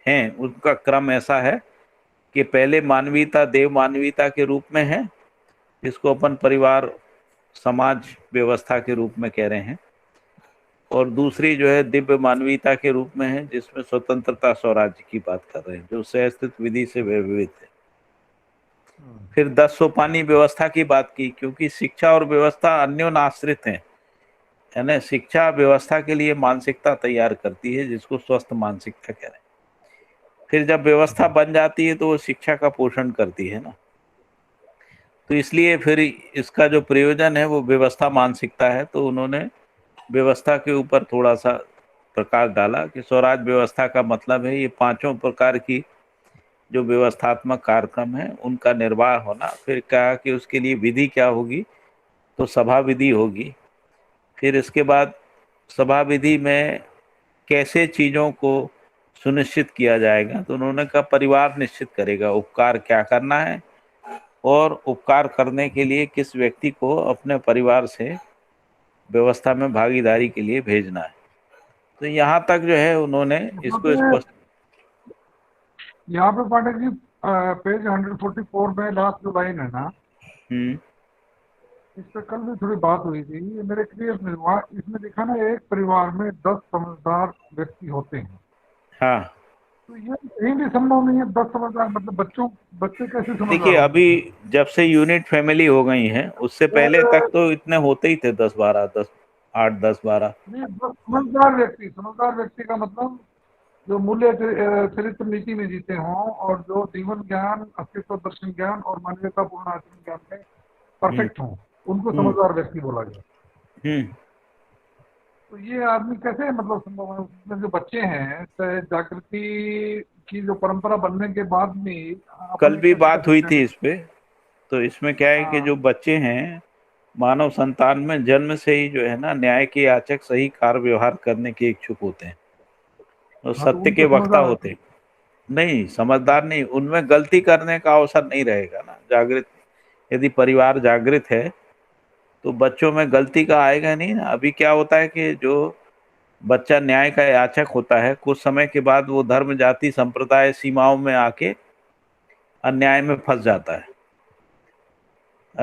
हैं, उनका क्रम ऐसा है कि पहले मानवीयता देव मानवीयता के रूप में है, जिसको अपन परिवार समाज व्यवस्था के रूप में कह रहे हैं, और दूसरी जो है दिव्य मानवीयता के रूप में है, जिसमें स्वतंत्रता स्वराज्य की बात कर रहे हैं, जो सहस्थित विधि से विविध है। फिर 10 सोपानी व्यवस्था की बात की, क्योंकि शिक्षा और व्यवस्था अन्योन्याश्रित हैं, है ना। शिक्षा व्यवस्था के लिए मानसिकता तैयार करती है, जिसको स्वस्थ मानसिकता कह रहे हैं। फिर जब व्यवस्था बन जाती है तो वो शिक्षा का पोषण करती है ना। तो इसलिए फिर इसका जो प्रयोजन है वो व्यवस्था मानसिकता है। तो उन्होंने व्यवस्था के ऊपर थोड़ा सा प्रकाश डाला कि स्वराज व्यवस्था का मतलब है ये पांचों प्रकार की जो व्यवस्थात्मक कार्यक्रम है उनका निर्वाह होना। फिर कहा कि उसके लिए विधि क्या होगी, तो सभा विधि होगी। फिर इसके बाद सभा विधि में कैसे चीज़ों को सुनिश्चित किया जाएगा, तो उन्होंने कहा परिवार निश्चित करेगा उपकार क्या करना है और उपकार करने के लिए किस व्यक्ति को अपने परिवार से व्यवस्था में भागीदारी के लिए भेजना है। तो यहाँ तक जो है उन्होंने इसको मतलब स्पष्ट। यहाँ पे पाठक जी पेज 144 में लास्ट जो लाइन है ना, हम्म। इस पर कल भी थोड़ी बात हुई थी, ये मेरे क्लियर नहीं हुआ। इसमें लिखा ना एक परिवार में 10 समझदार व्यक्ति होते हैं, हाँ, तो ये कहीं भी संभव नहीं है 10 समझदार, मतलब बच्चे कैसे देखिए समझदार हो अभी सकते जब से यूनिट फैमिली हो गई है उससे पहले तक हैं? तो इतने होते ही थे, 10-12, 8-10-12। नहीं, समझदार व्यक्ति का मतलब जो मूल्य चरित्र नीति में जीते हों और जो जीवन ज्ञान, अस्तित्व दर्शन ज्ञान और मानवीयतापूर्ण आचरण ज्ञान में हम्म। परफेक्ट हों, उनको हम्म। समझदार व्यक्ति बोला गया। हम्म। तो ये आदमी कैसे मतलब संभव है? उसमें जो बच्चे हैं, चाहे जागृति की जो परंपरा बनने के बाद भी कल अपन ये भी कैसे कह बात हुई सकते थी हैं? इस पे। तो इसमें क्या है कि हाँ, जो बच्चे हैं मानव संतान में जन्म से ही जो है ना न्याय के याचक, सही कार्य व्यवहार करने के इच्छुक होते हैं और हाँ, तो सत्य के उनको वक्ता समझदार। होते हैं। नहीं, समझदार नहीं, उनमें गलती करने का अवसर नहीं रहेगा ना। जागृत, यदि परिवार जागृत है तो बच्चों में गलती का आएगा नहीं ना। अभी क्या होता है कि जो बच्चा न्याय का याचक होता है कुछ समय के बाद वो धर्म, जाति, संप्रदाय सीमाओं में आके अन्याय में फंस जाता है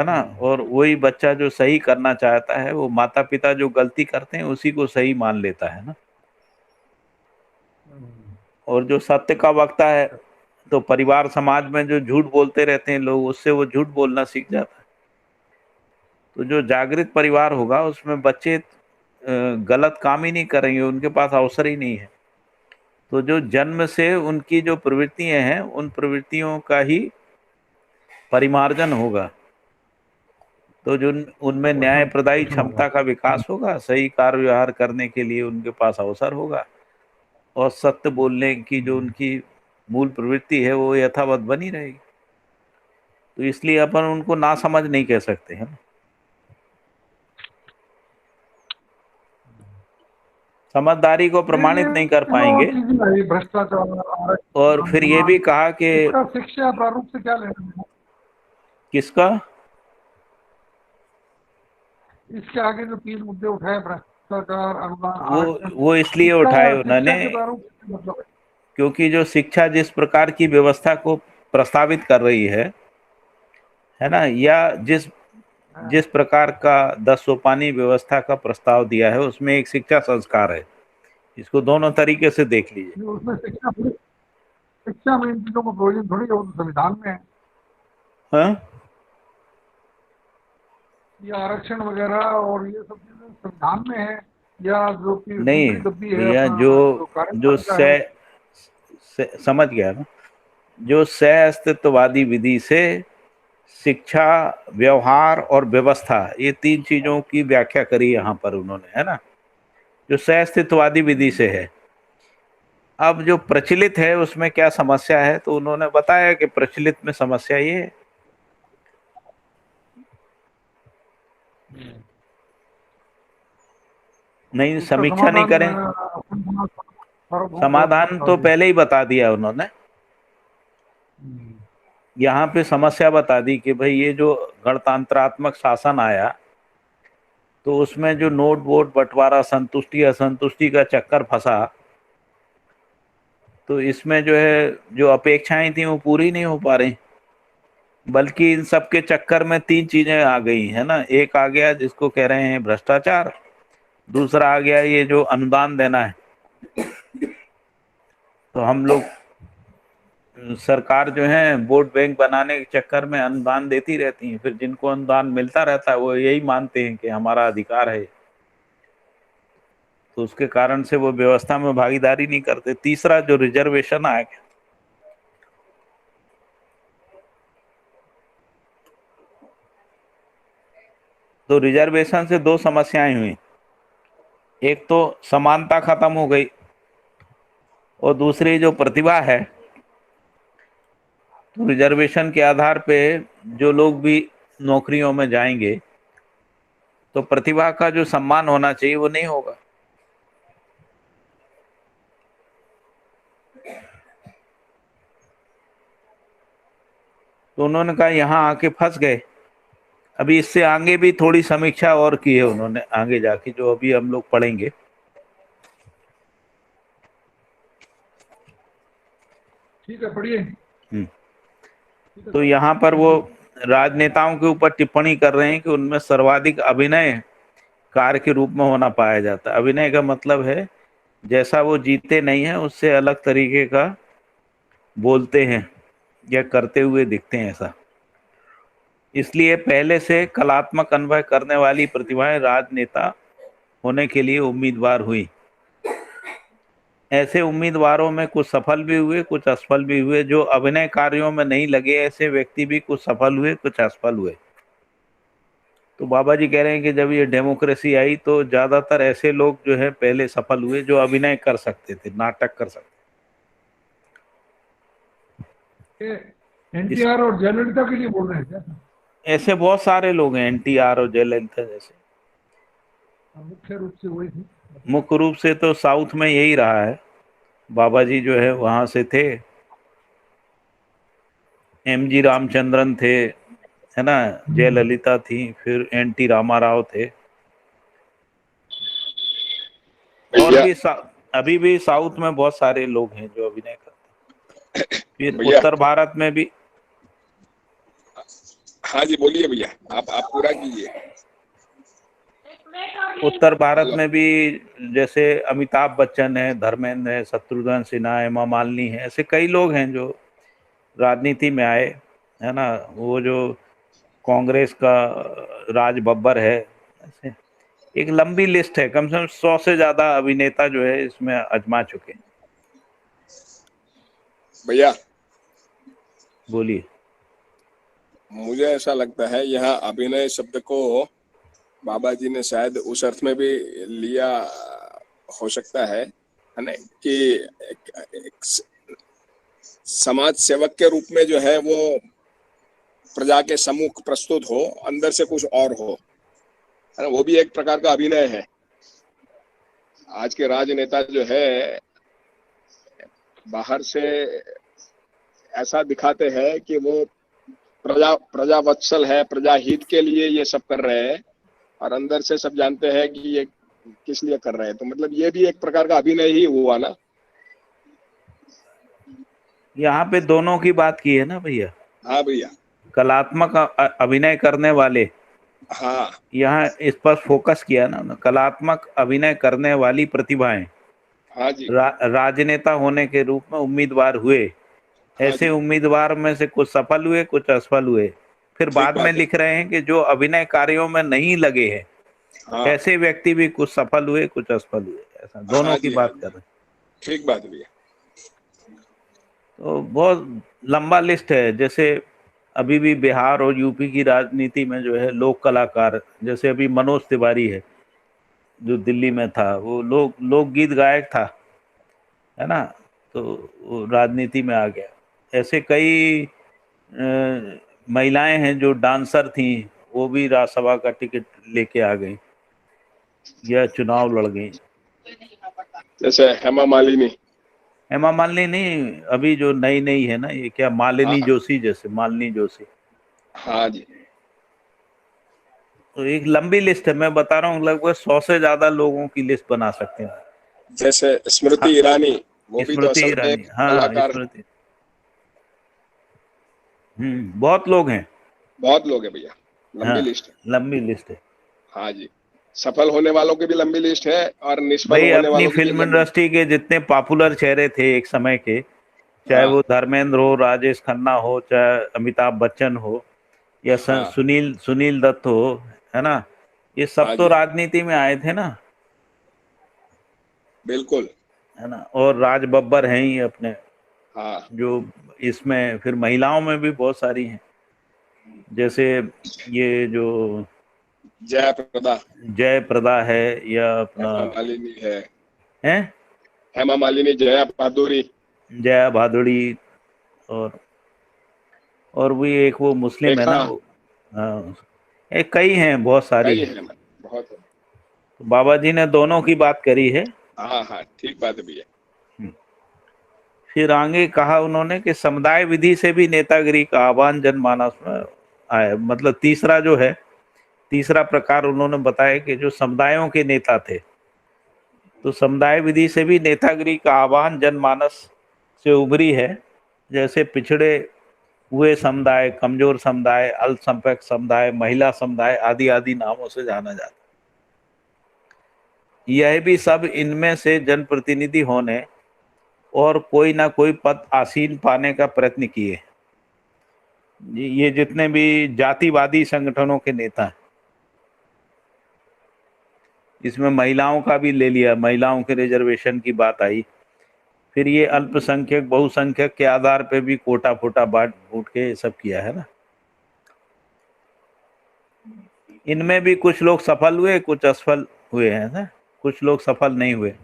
ना। और वही बच्चा जो सही करना चाहता है वो माता पिता जो गलती करते हैं उसी को सही मान लेता है ना। और जो सत्य का वक्ता है तो परिवार समाज में जो झूठ बोलते रहते हैं लोग, उससे वो झूठ बोलना सीख जाता है। तो जो जागृत परिवार होगा उसमें बच्चे गलत काम ही नहीं करेंगे, उनके पास अवसर ही नहीं है। तो जो जन्म से उनकी जो प्रवृत्तियां हैं उन प्रवृत्तियों का ही परिमार्जन होगा। तो जो उनमें न्याय पोषण प्रदायी पोषण होगा। क्षमता का विकास होगा, सही कार्य व्यवहार करने के लिए उनके पास अवसर होगा और सत्य बोलने की जो उनकी मूल प्रवृत्ति है वो यथावत बनी रहेगी। तो इसलिए अपन उनको ना समझ नहीं कह सकते हैं, समझदारी को फिर प्रमाणित नहीं कर जो पाएंगे। चीजें आई भ्रष्टाचार, और आरक्षण, फिर ये भी अनुदान, कहा कि इसका शिक्षा प्रारूप से क्या लेना है? किसका, इसके आगे जो 3 मुद्दे उठाए, भ्रष्टाचार, अनुदान, वो आरक्षण, वो इसलिए इसका उठाए शिक्षा उन्होंने के प्रारूप से मतलब है? क्योंकि जो शिक्षा जिस प्रकार की व्यवस्था को प्रस्तावित कर रही है ना, या जिस हाँ, जिस प्रकार का 10 सोपानी व्यवस्था का प्रस्ताव दिया है उसमें एक शिक्षा संस्कार है। इसको दोनों तरीके से देख लीजिए। ये उसमें शिक्षा में इन चीजों को प्रोविजन थोड़ी है, वो तो संविधान में है। हाँ, ये आरक्षण वगैरह और ये सब चीजें संविधान में है, या जो कि नहीं दूसरी डब्बी है भैया, जो अपना जो जो कार्यपालिका है? समझ गया ना, जो सह अस्तित्ववादी विधि से शिक्षा, व्यवहार और व्यवस्था, ये 3 चीजों की व्याख्या करी यहाँ पर उन्होंने, है ना, जो सह अस्तित्ववादी विधि से है। अब जो प्रचलित है उसमें क्या समस्या है, तो उन्होंने बताया कि प्रचलित में समस्या ये है। नहीं, उसका समीक्षा नहीं समाधान करें। अपन समाज सार्वभौम समाधान व्यवस्था तो होगी। पहले ही बता दिया उन्होंने। यहाँ पे समस्या बता दी कि भाई ये जो गणतंत्रात्मक शासन आया तो उसमें जो नोट वोट बंटवारा, संतुष्टि असंतुष्टि का चक्कर फंसा, तो इसमें जो है जो अपेक्षाएं थी वो पूरी नहीं हो पा रही। बल्कि इन सब के चक्कर में 3 चीजें आ गई है ना। एक आ गया जिसको कह रहे हैं भ्रष्टाचार, दूसरा आ गया ये जो अनुदान देना है। तो हम लोग, सरकार जो है वोट बैंक बनाने के चक्कर में अनुदान देती रहती है, फिर जिनको अनुदान मिलता रहता है वो यही मानते हैं कि हमारा अधिकार है, तो उसके कारण से वो व्यवस्था में भागीदारी नहीं करते। तीसरा जो रिजर्वेशन आ गया, तो रिजर्वेशन से दो समस्याएं हुई, एक तो समानता खत्म हो गई और दूसरी जो प्रतिभा है, तो रिजर्वेशन के आधार पे जो लोग भी नौकरियों में जाएंगे तो प्रतिभा का जो सम्मान होना चाहिए वो नहीं होगा। तो उन्होंने कहा यहाँ आके फंस गए। अभी इससे आगे भी थोड़ी समीक्षा और की है उन्होंने, आगे जाके जो अभी हम लोग पढ़ेंगे। ठीक है, पढ़िए। तो यहाँ पर वो राजनेताओं के ऊपर टिप्पणी कर रहे हैं कि उनमें सर्वाधिक अभिनय कार्य के रूप में होना पाया जाता है। अभिनय का मतलब है जैसा वो जीते नहीं है उससे अलग तरीके का बोलते हैं या करते हुए दिखते हैं ऐसा। इसलिए पहले से कलात्मक अनुभव करने वाली प्रतिभाएं राजनेता होने के लिए उम्मीदवार हुई। ऐसे उम्मीदवारों में कुछ सफल भी हुए, कुछ असफल भी हुए। जो अभिनय कार्यों में नहीं लगे ऐसे व्यक्ति भी कुछ सफल हुए, कुछ असफल हुए। तो बाबा जी कह रहे हैं कि जब ये डेमोक्रेसी आई तो ज्यादातर ऐसे लोग जो है पहले सफल हुए जो अभिनय कर सकते थे, नाटक कर सकते एनटीआर और जयललिता के लिए बोल रहे हैं क्या? थे। ऐसे बहुत सारे लोग हैं, एनटीआर और जयललिता जैसे। मुख्य रूप से वही थी। मुख्य रूप से तो साउथ में यही रहा है। बाबा जी जो है वहां से थे, एमजी रामचंद्रन थे, है ना, जयललिता थी, फिर एनटी रामाराव थे। और भी अभी भी साउथ में बहुत सारे लोग हैं जो अभिनय करते हैं। फिर उत्तर भारत में भी। हाँ जी बोलिए भैया, आप पूरा कीजिए। उत्तर भारत में भी जैसे अमिताभ बच्चन है, धर्मेंद्र है, शत्रुघ्न सिन्हा है, हेमा मालिनी है, ऐसे कई लोग हैं जो राजनीति में आए, है ना। वो जो कांग्रेस का राज बब्बर है, ऐसे एक लंबी लिस्ट है। कम से कम 100 से ज्यादा अभिनेता जो है इसमें आजमा चुके हैं। भैया बोलिए। मुझे ऐसा लगता है यहाँ अभिनय शब्द को बाबा जी ने शायद उस अर्थ में भी लिया हो सकता है ना, कि एक समाज सेवक के रूप में जो है वो प्रजा के सम्मुख प्रस्तुत हो, अंदर से कुछ और हो, है ना। वो भी एक प्रकार का अभिनय है। आज के राजनेता जो है बाहर से ऐसा दिखाते हैं कि वो प्रजा वत्सल है, प्रजा हित के लिए ये सब कर रहे हैं, और अंदर से सब जानते हैं कि ये किस लिए कर रहे हैं। तो मतलब ये भी एक प्रकार का अभिनय ही हुआ ना। यहाँ पे दोनों की बात की है ना भैया। हाँ भैया। कलात्मक अभिनय करने वाले, हाँ यहाँ इस पर फोकस किया ना, कलात्मक अभिनय करने वाली प्रतिभाएं हाँ जी। राजनेता होने के रूप में उम्मीदवार हुए। हाँ ऐसे जी। उम्मीदवार में से कुछ सफल हुए, कुछ असफल हुए। फिर ठीक बाद में बात है। लिख रहे हैं कि जो अभिनय कार्यों में नहीं लगे हैं हाँ ऐसे व्यक्ति भी कुछ सफल हुए, कुछ असफल हुए। ऐसा दोनों हाँ की जी। हाँ बात जी, कर रहे हैं। ठीक बात है भैया। तो बहुत लंबा लिस्ट है। जैसे अभी भी बिहार और यूपी की राजनीति में जो है लोक कलाकार, जैसे अभी मनोज तिवारी है जो दिल्ली में था, वो लोकगीत गायक था, है ना। तो वो राजनीति में आ गया। ऐसे कई महिलाएं हैं जो डांसर थी, वो भी राज्यसभा का टिकट लेके आ गई या चुनाव लड़ गई। जैसे हेमा मालिनी। हेमा मालिनी नहीं, अभी जो नई नई है ना, ये क्या मालिनी हाँ जोशी, जैसे मालिनी जोशी। हाँ जी। तो एक लंबी लिस्ट है, मैं बता रहा हूँ, लगभग 100 से ज्यादा लोगों की लिस्ट बना सकते हैं। जैसे स्मृति हाँ, ईरानी, वो भी तो स्मृति असल में ईरानी, एक हाँ कलाकार। स्मृति। बहुत लोग हैं। बहुत लोग हैं भैया, लंबी हाँ, लिस्ट है। लंबी लिस्ट है हाँ जी। सफल होने वालों की भी लंबी लिस्ट है और निष्फल भाई। होने अपनी वालों की भी फिल्म लंबी। इंडस्ट्री के जितने पॉपुलर चेहरे थे एक समय के, चाहे हाँ वो धर्मेंद्र हो, राजेश खन्ना हो, चाहे अमिताभ बच्चन हो, या हाँ सुनील सुनील दत्त हो, है ना, ये सब हाँ तो जी। राजनीति में आए थे ना, बिल्कुल। है ना। और राज बब्बर हैं ही अपने, हाँ जो इसमें फिर महिलाओं में भी बहुत सारी हैं। जैसे ये जो जयप्रदा, जयप्रदा है या अपना हेमा मालिनी है, है हेमा मालिनी, जया भादुरी, जया भादुड़ी, और भी एक वो मुस्लिम है रेखा, ना हाँ, एक कई हैं, बहुत सारी कई हैं। है ना, बहुत है। तो बाबा जी ने दोनों की बात करी है। हाँ हाँ, ठीक बात भी है। फिर आगे कहा उन्होंने कि समुदाय विधि से भी नेतागिरी का आह्वान जनमानस में आया। मतलब तीसरा जो है, तीसरा प्रकार उन्होंने बताया कि जो समुदायों के नेता थे, तो समुदाय विधि से भी नेतागिरी का आह्वान जनमानस से उभरी है। जैसे पिछड़े हुए समुदाय, कमजोर समुदाय, अल्पसंख्यक समुदाय, महिला समुदाय आदि आदि नामों से जाना जाता है। यह भी सब इनमें से जनप्रतिनिधि होने और कोई ना कोई पद आसीन पाने का प्रयत्न किए। ये जितने भी जातिवादी संगठनों के नेता हैं, इसमें महिलाओं का भी ले लिया, महिलाओं के रिजर्वेशन की बात आई। फिर ये अल्पसंख्यक बहुसंख्यक के आधार पे भी कोटा फोटा बांट फूट के ये सब किया है ना। इनमें भी कुछ लोग सफल हुए, कुछ असफल हुए हैं ना, कुछ लोग सफल नहीं हुए।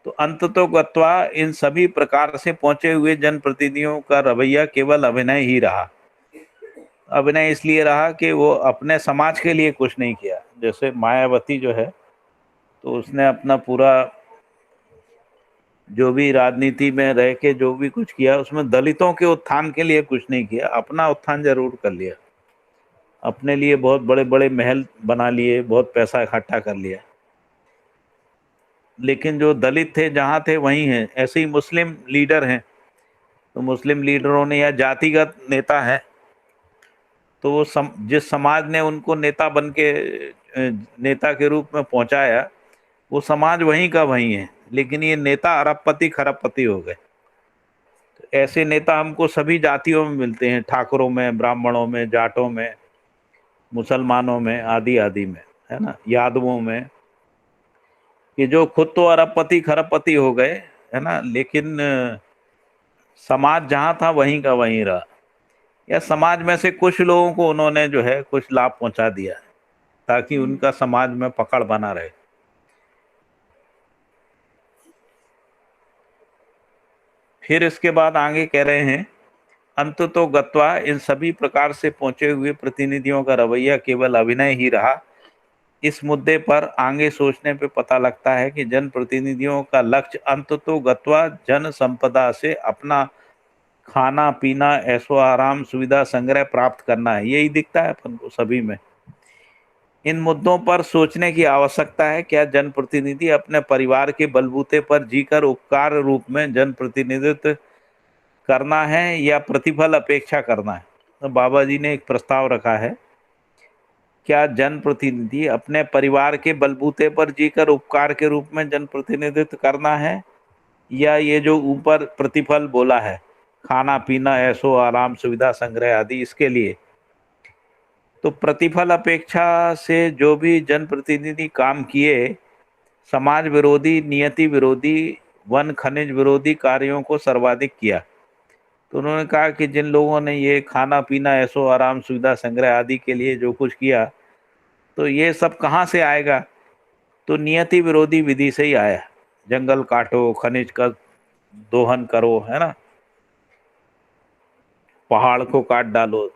तो अंततोगत्वा इन सभी प्रकार से पहुंचे हुए जनप्रतिनिधियों का रवैया केवल अभिनय ही रहा। अभिनय इसलिए रहा कि वो अपने समाज के लिए कुछ नहीं किया। जैसे मायावती जो है, तो उसने अपना पूरा जो भी राजनीति में रह के जो भी कुछ किया, उसमें दलितों के उत्थान के लिए कुछ नहीं किया। अपना उत्थान जरूर कर लिया, अपने लिए बहुत बड़े बड़े महल बना लिए, बहुत पैसा इकट्ठा कर लिया, लेकिन जो दलित थे जहाँ थे वहीं हैं। ऐसे ही मुस्लिम लीडर हैं, तो मुस्लिम लीडरों ने या जातिगत नेता है, तो वो जिस समाज ने उनको नेता बन के नेता के रूप में पहुंचाया, वो समाज वहीं का वहीं है, लेकिन ये नेता अरबपति खरबपति हो गए। तो ऐसे नेता हमको सभी जातियों में मिलते हैं, ठाकुरों में, ब्राह्मणों में, जाटों में, मुसलमानों में, आदि आदि में, है ना, यादवों में, कि जो खुद तो अरबपति खरबपति हो गए, है ना, लेकिन समाज जहां था वहीं का वहीं रहा, या समाज में से कुछ लोगों को उन्होंने जो है कुछ लाभ पहुंचा दिया, ताकि उनका समाज में पकड़ बना रहे। फिर इसके बाद आगे कह रहे हैं, अंततो गत्वा इन सभी प्रकार से पहुंचे हुए प्रतिनिधियों का रवैया केवल अभिनय ही रहा। इस मुद्दे पर आगे सोचने पे पता लगता है कि जनप्रतिनिधियों का लक्ष्य अंततो गत्वा जन संपदा से अपना खाना पीना, ऐशो आराम, सुविधा संग्रह प्राप्त करना है। यही दिखता है अपन को सभी में। इन मुद्दों पर सोचने की आवश्यकता है। क्या जनप्रतिनिधि अपने परिवार के बलबूते पर जीकर उपकार रूप में जनप्रतिनिधित्व करना है या प्रतिफल अपेक्षा करना है? तो बाबा जी ने एक प्रस्ताव रखा है, क्या जनप्रतिनिधि अपने परिवार के बलबूते पर जीकर उपकार के रूप में जनप्रतिनिधित्व करना है, या ये जो ऊपर प्रतिफल बोला है, खाना पीना, ऐशो आराम, सुविधा संग्रह आदि, इसके लिए? तो प्रतिफल अपेक्षा से जो भी जनप्रतिनिधि काम किए, समाज विरोधी, नियति विरोधी, वन खनिज विरोधी कार्यों को सर्वाधिक किया। तो उन्होंने कहा कि जिन लोगों ने ये खाना पीना, ऐशो आराम, सुविधा संग्रह आदि के लिए जो कुछ किया, तो ये सब कहाँ से आएगा? तो नियति विरोधी विधि से ही आया। जंगल काटो, खनिज का दोहन करो, है ना, पहाड़ को काट डालो,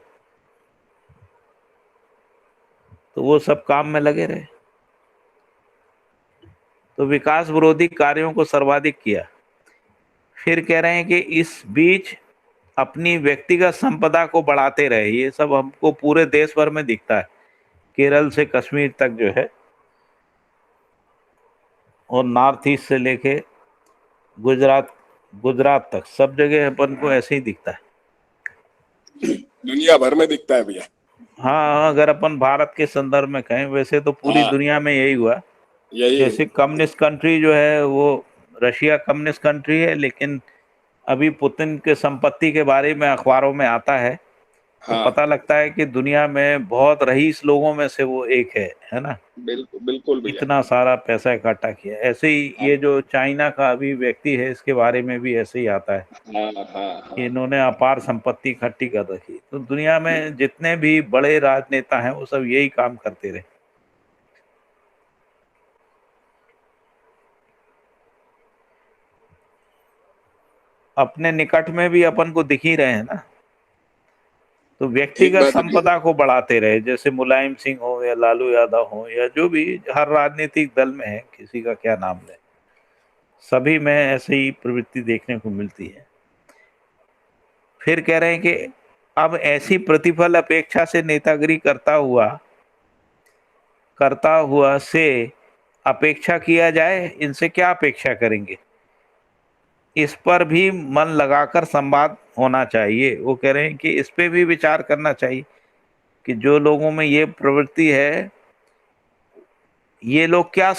तो वो सब काम में लगे रहे। तो विकास विरोधी कार्यों को सर्वाधिक किया। फिर कह रहे हैं कि इस बीच अपनी व्यक्तिगत संपदा को बढ़ाते रहे। ये सब हमको पूरे देश भर में दिखता है, केरल से कश्मीर तक जो है, और नॉर्थ ईस्ट से लेके गुजरात तक, सब जगह अपन को ऐसे ही दिखता है। दुनिया भर में दिखता है भैया। हाँ, अगर अपन भारत के संदर्भ में कहें, वैसे तो पूरी हाँ, दुनिया में यही हुआ। यही जैसे कम्युनिस्ट कंट्री जो है, वो रशिया कम्युनिस्ट कंट्री है, लेकिन अभी पुतिन के संपत्ति के बारे में अखबारों में आता है, तो हाँ, पता लगता है कि दुनिया में बहुत रईस लोगों में से वो एक है ना। बिल्कुल बिल्कुल भैया। इतना सारा पैसा इकट्ठा किया। ऐसे ही हाँ ये जो चाइना का अभी व्यक्ति है, इसके बारे में भी ऐसे ही आता है हाँ हाँ कि हाँ। इन्होंने अपार संपत्ति इकट्ठी कर रखी। तो दुनिया में जितने भी बड़े राजनेता हैं वो सब यही काम करते रहे। अपने निकट में भी अपन को दिख ही रहे हैं ना। तो ठीक व्यक्तिगत बात है भैया। संपदा को बढ़ाते रहे, जैसे मुलायम सिंह हो या लालू यादव हो या जो भी हर राजनीतिक दल में है, किसी का क्या नाम ले, सभी में ऐसे ही प्रवृत्ति देखने को मिलती है। फिर कह रहे हैं कि अब ऐसी प्रतिफल अपेक्षा से नेतागिरी करता हुआ से अपेक्षा किया जाए, इनसे क्या अपेक्षा करेंगे, इस पर भी मन लगाकर संवाद होना चाहिए। वो कह रहे हैं कि इस पे भी विचार करना चाहिए कि जो लोगों में ये प्रवृत्ति है, ये लोग क्या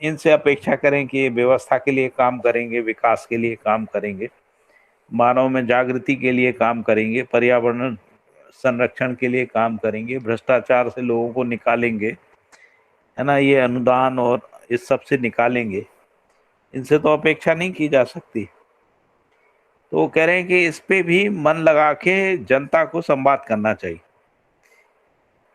इनसे अपेक्षा करें कि ये व्यवस्था के लिए काम करेंगे, विकास के लिए काम करेंगे, मानव में जागृति के लिए काम करेंगे, पर्यावरण संरक्षण के लिए काम करेंगे, भ्रष्टाचार से लोगों को निकालेंगे, है ना, ये अनुदान और इस सब से निकालेंगे। इनसे तो अपेक्षा नहीं की जा सकती। तो वो कह रहे हैं कि इस पे भी मन लगा के जनता को संवाद करना चाहिए।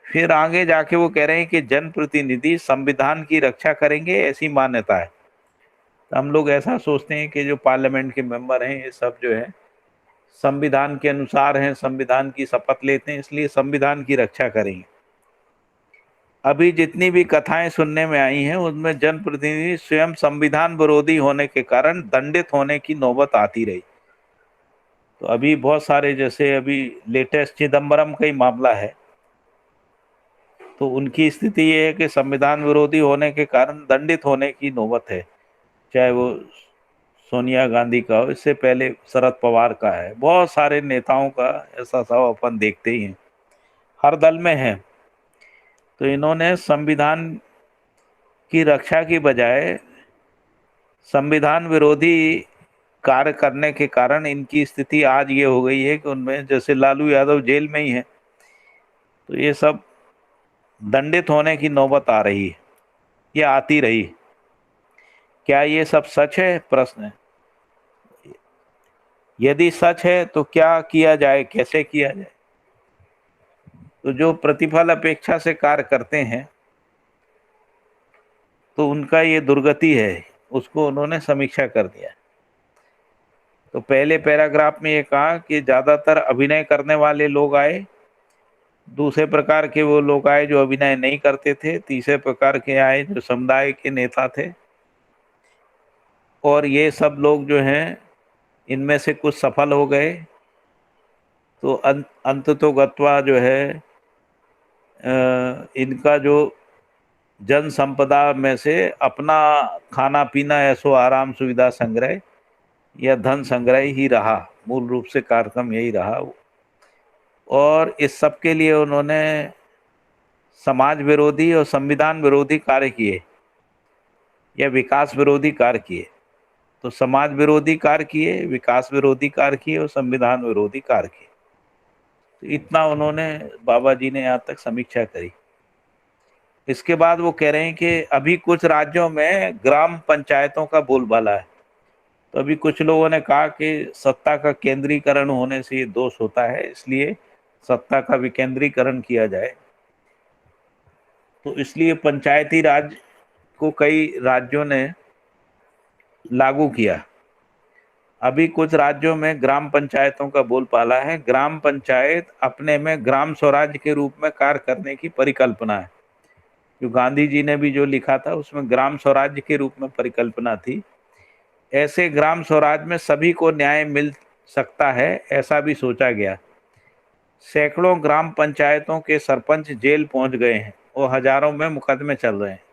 फिर आगे जाके वो कह रहे हैं कि जनप्रतिनिधि संविधान की रक्षा करेंगे, ऐसी मान्यता है। तो हम लोग ऐसा सोचते हैं कि जो पार्लियामेंट के मेंबर हैं ये सब जो है संविधान के अनुसार हैं, संविधान की शपथ लेते हैं, इसलिए संविधान की रक्षा करेंगे। अभी जितनी भी कथाएं सुनने में आई हैं उनमें जनप्रतिनिधि स्वयं संविधान विरोधी होने के कारण दंडित होने की नौबत आती रही। तो अभी बहुत सारे, जैसे अभी लेटेस्ट चिदम्बरम का ही मामला है, तो उनकी स्थिति ये है कि संविधान विरोधी होने के कारण दंडित होने की नौबत है। चाहे वो सोनिया गांधी का हो, इससे पहले शरद पवार का है, बहुत सारे नेताओं का ऐसा सब अपन देखते ही हैं, हर दल में है। तो इन्होंने संविधान की रक्षा की बजाय संविधान विरोधी कार्य करने के कारण इनकी स्थिति आज ये हो गई है कि उनमें, जैसे लालू यादव जेल में ही है, तो ये सब दंडित होने की नौबत आ रही है, ये आती रही। क्या ये सब सच है, प्रश्न है। यदि सच है तो क्या किया जाए, कैसे किया जाए। तो जो प्रतिफल अपेक्षा से कार्य करते हैं तो उनका ये दुर्गति है, उसको उन्होंने समीक्षा कर दिया। तो पहले पैराग्राफ में ये कहा कि ज्यादातर अभिनय करने वाले लोग आए, दूसरे प्रकार के वो लोग आए जो अभिनय नहीं करते थे, तीसरे प्रकार के आए जो समुदाय के नेता थे, और ये सब लोग जो हैं इनमें से कुछ सफल हो गए। तो अंततोगत्वा जो है इनका जो जन संपदा में से अपना खाना पीना, ऐसो आराम, सुविधा संग्रह या धन संग्रह ही रहा, मूल रूप से कार्यक्रम यही रहा। और इस सब के लिए उन्होंने समाज विरोधी और संविधान विरोधी कार्य किए या विकास विरोधी कार्य किए। तो समाज विरोधी कार्य किए, विकास विरोधी कार्य किए और संविधान विरोधी कार्य किए। तो इतना उन्होंने, बाबा जी ने यहाँ तक समीक्षा करी। इसके बाद वो कह रहे हैं कि अभी कुछ राज्यों में ग्राम पंचायतों का बोलबाला है। तो अभी कुछ लोगों ने कहा कि सत्ता का केंद्रीकरण होने से ये दोष होता है, इसलिए सत्ता का विकेंद्रीकरण किया जाए। तो इसलिए पंचायती राज को कई राज्यों ने लागू किया। अभी कुछ राज्यों में ग्राम पंचायतों का बोलबाला है। ग्राम पंचायत अपने में ग्राम स्वराज के रूप में कार्य करने की परिकल्पना है। जो गांधी जी ने भी जो लिखा था उसमें ग्राम स्वराज्य के रूप में परिकल्पना थी। ऐसे ग्राम स्वराज में सभी को न्याय मिल सकता है, ऐसा भी सोचा गया। सैकड़ों ग्राम पंचायतों के सरपंच जेल पहुंच गए हैं और हजारों में मुकदमे चल रहे हैं।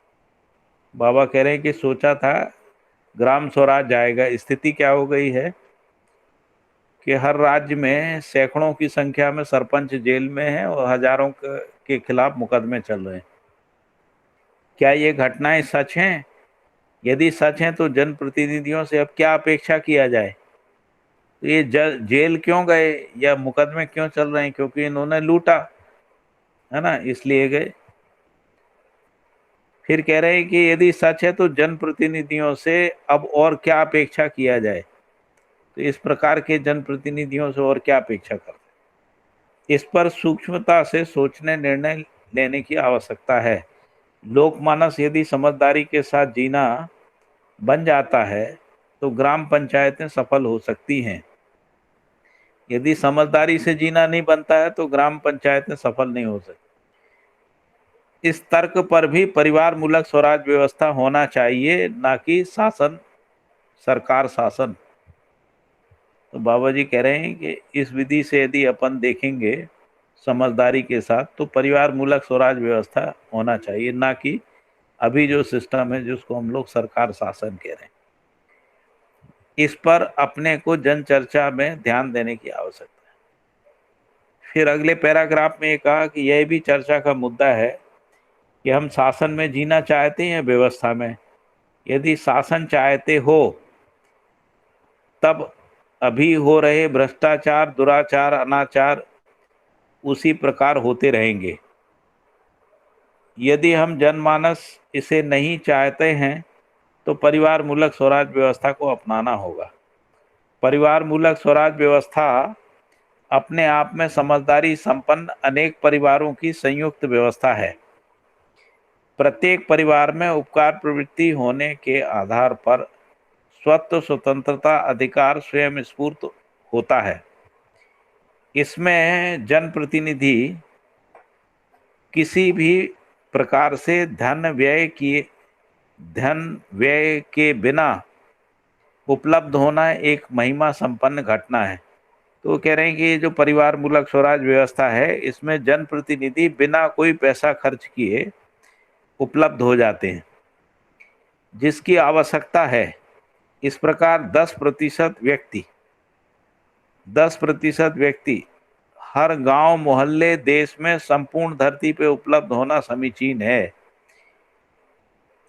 बाबा कह रहे हैं कि सोचा था ग्राम स्वराज जाएगा, स्थिति क्या हो गई है कि हर राज्य में सैकड़ों की संख्या में सरपंच जेल में हैं और हजारों के खिलाफ मुकदमे चल रहे हैं। क्या ये घटनाएं सच हैं? यदि सच हैं तो जनप्रतिनिधियों से अब क्या अपेक्षा किया जाए? तो ये जेल क्यों गए या मुकदमे क्यों चल रहे हैं? क्योंकि इन्होंने लूटा, है ना, इसलिए गए। फिर कह रहे हैं कि यदि सच है तो जनप्रतिनिधियों से अब और क्या अपेक्षा किया जाए। तो इस प्रकार के जनप्रतिनिधियों से और क्या अपेक्षा करते हैं? इस पर सूक्ष्मता से सोचने निर्णय लेने की आवश्यकता है। लोकमानस यदि समझदारी के साथ जीना बन जाता है तो ग्राम पंचायतें सफल हो सकती हैं। यदि समझदारी से जीना नहीं बनता है तो ग्राम पंचायतें सफल नहीं हो सकती। इस तर्क पर भी परिवार मूलक स्वराज व्यवस्था होना चाहिए, ना कि शासन, सरकार शासन। तो बाबा जी कह रहे हैं कि इस विधि से यदि अपन देखेंगे समझदारी के साथ तो परिवार मूलक स्वराज व्यवस्था होना चाहिए, ना कि अभी जो सिस्टम है जिसको हम लोग सरकार शासन कह रहे हैं। इस पर अपने को जन चर्चा में ध्यान देने की आवश्यकता है। फिर अगले पैराग्राफ में ये कहा कि यह भी चर्चा का मुद्दा है कि हम शासन में जीना चाहते हैं या व्यवस्था में। यदि शासन चाहते हो तब अभी हो रहे भ्रष्टाचार, दुराचार, अनाचार उसी प्रकार होते रहेंगे। यदि हम जनमानस इसे नहीं चाहते हैं तो परिवार मूलक स्वराज व्यवस्था को अपनाना होगा। परिवार मूलक स्वराज व्यवस्था अपने आप में समझदारी संपन्न अनेक परिवारों की संयुक्त व्यवस्था है। प्रत्येक परिवार में उपकार प्रवृत्ति होने के आधार पर स्वत्व, स्वतंत्रता, अधिकार स्वयं स्फूर्त होता है। इसमें जनप्रतिनिधि किसी भी प्रकार से धन व्यय के बिना उपलब्ध होना एक महिमा संपन्न घटना है। तो वो कह रहे हैं कि ये जो परिवार मूलक स्वराज व्यवस्था है इसमें जनप्रतिनिधि बिना कोई पैसा खर्च किए उपलब्ध हो जाते हैं जिसकी आवश्यकता है। इस प्रकार 10% व्यक्ति हर गांव, मोहल्ले, देश में संपूर्ण धरती पे उपलब्ध होना समीचीन है।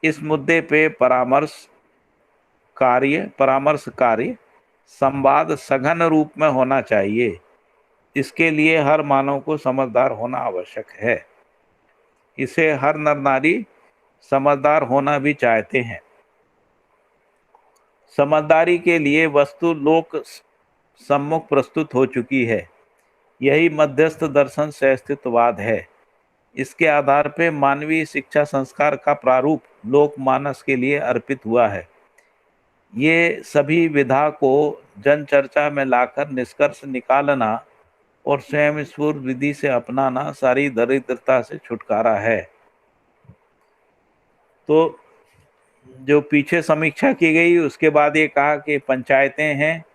इस मुद्दे पे परामर्श कार्य संवाद सघन रूप में होना चाहिए। इसके लिए हर मानव को समझदार होना आवश्यक है। इसे हर नर नारी समझदार होना भी चाहते हैं। समझदारी के लिए वस्तु लोक सम्मुख प्रस्तुत हो चुकी है। यही मध्यस्थ दर्शन से अस्तित्ववाद है। इसके आधार पर मानवीय शिक्षा संस्कार का प्रारूप लोकमानस के लिए अर्पित हुआ है। ये सभी विधा को जन चर्चा में लाकर निष्कर्ष निकालना और स्वयं स्फूर्त विधि से अपनाना सारी दरिद्रता से छुटकारा है। तो जो पीछे समीक्षा की गई उसके बाद ये कहा कि पंचायतें हैं,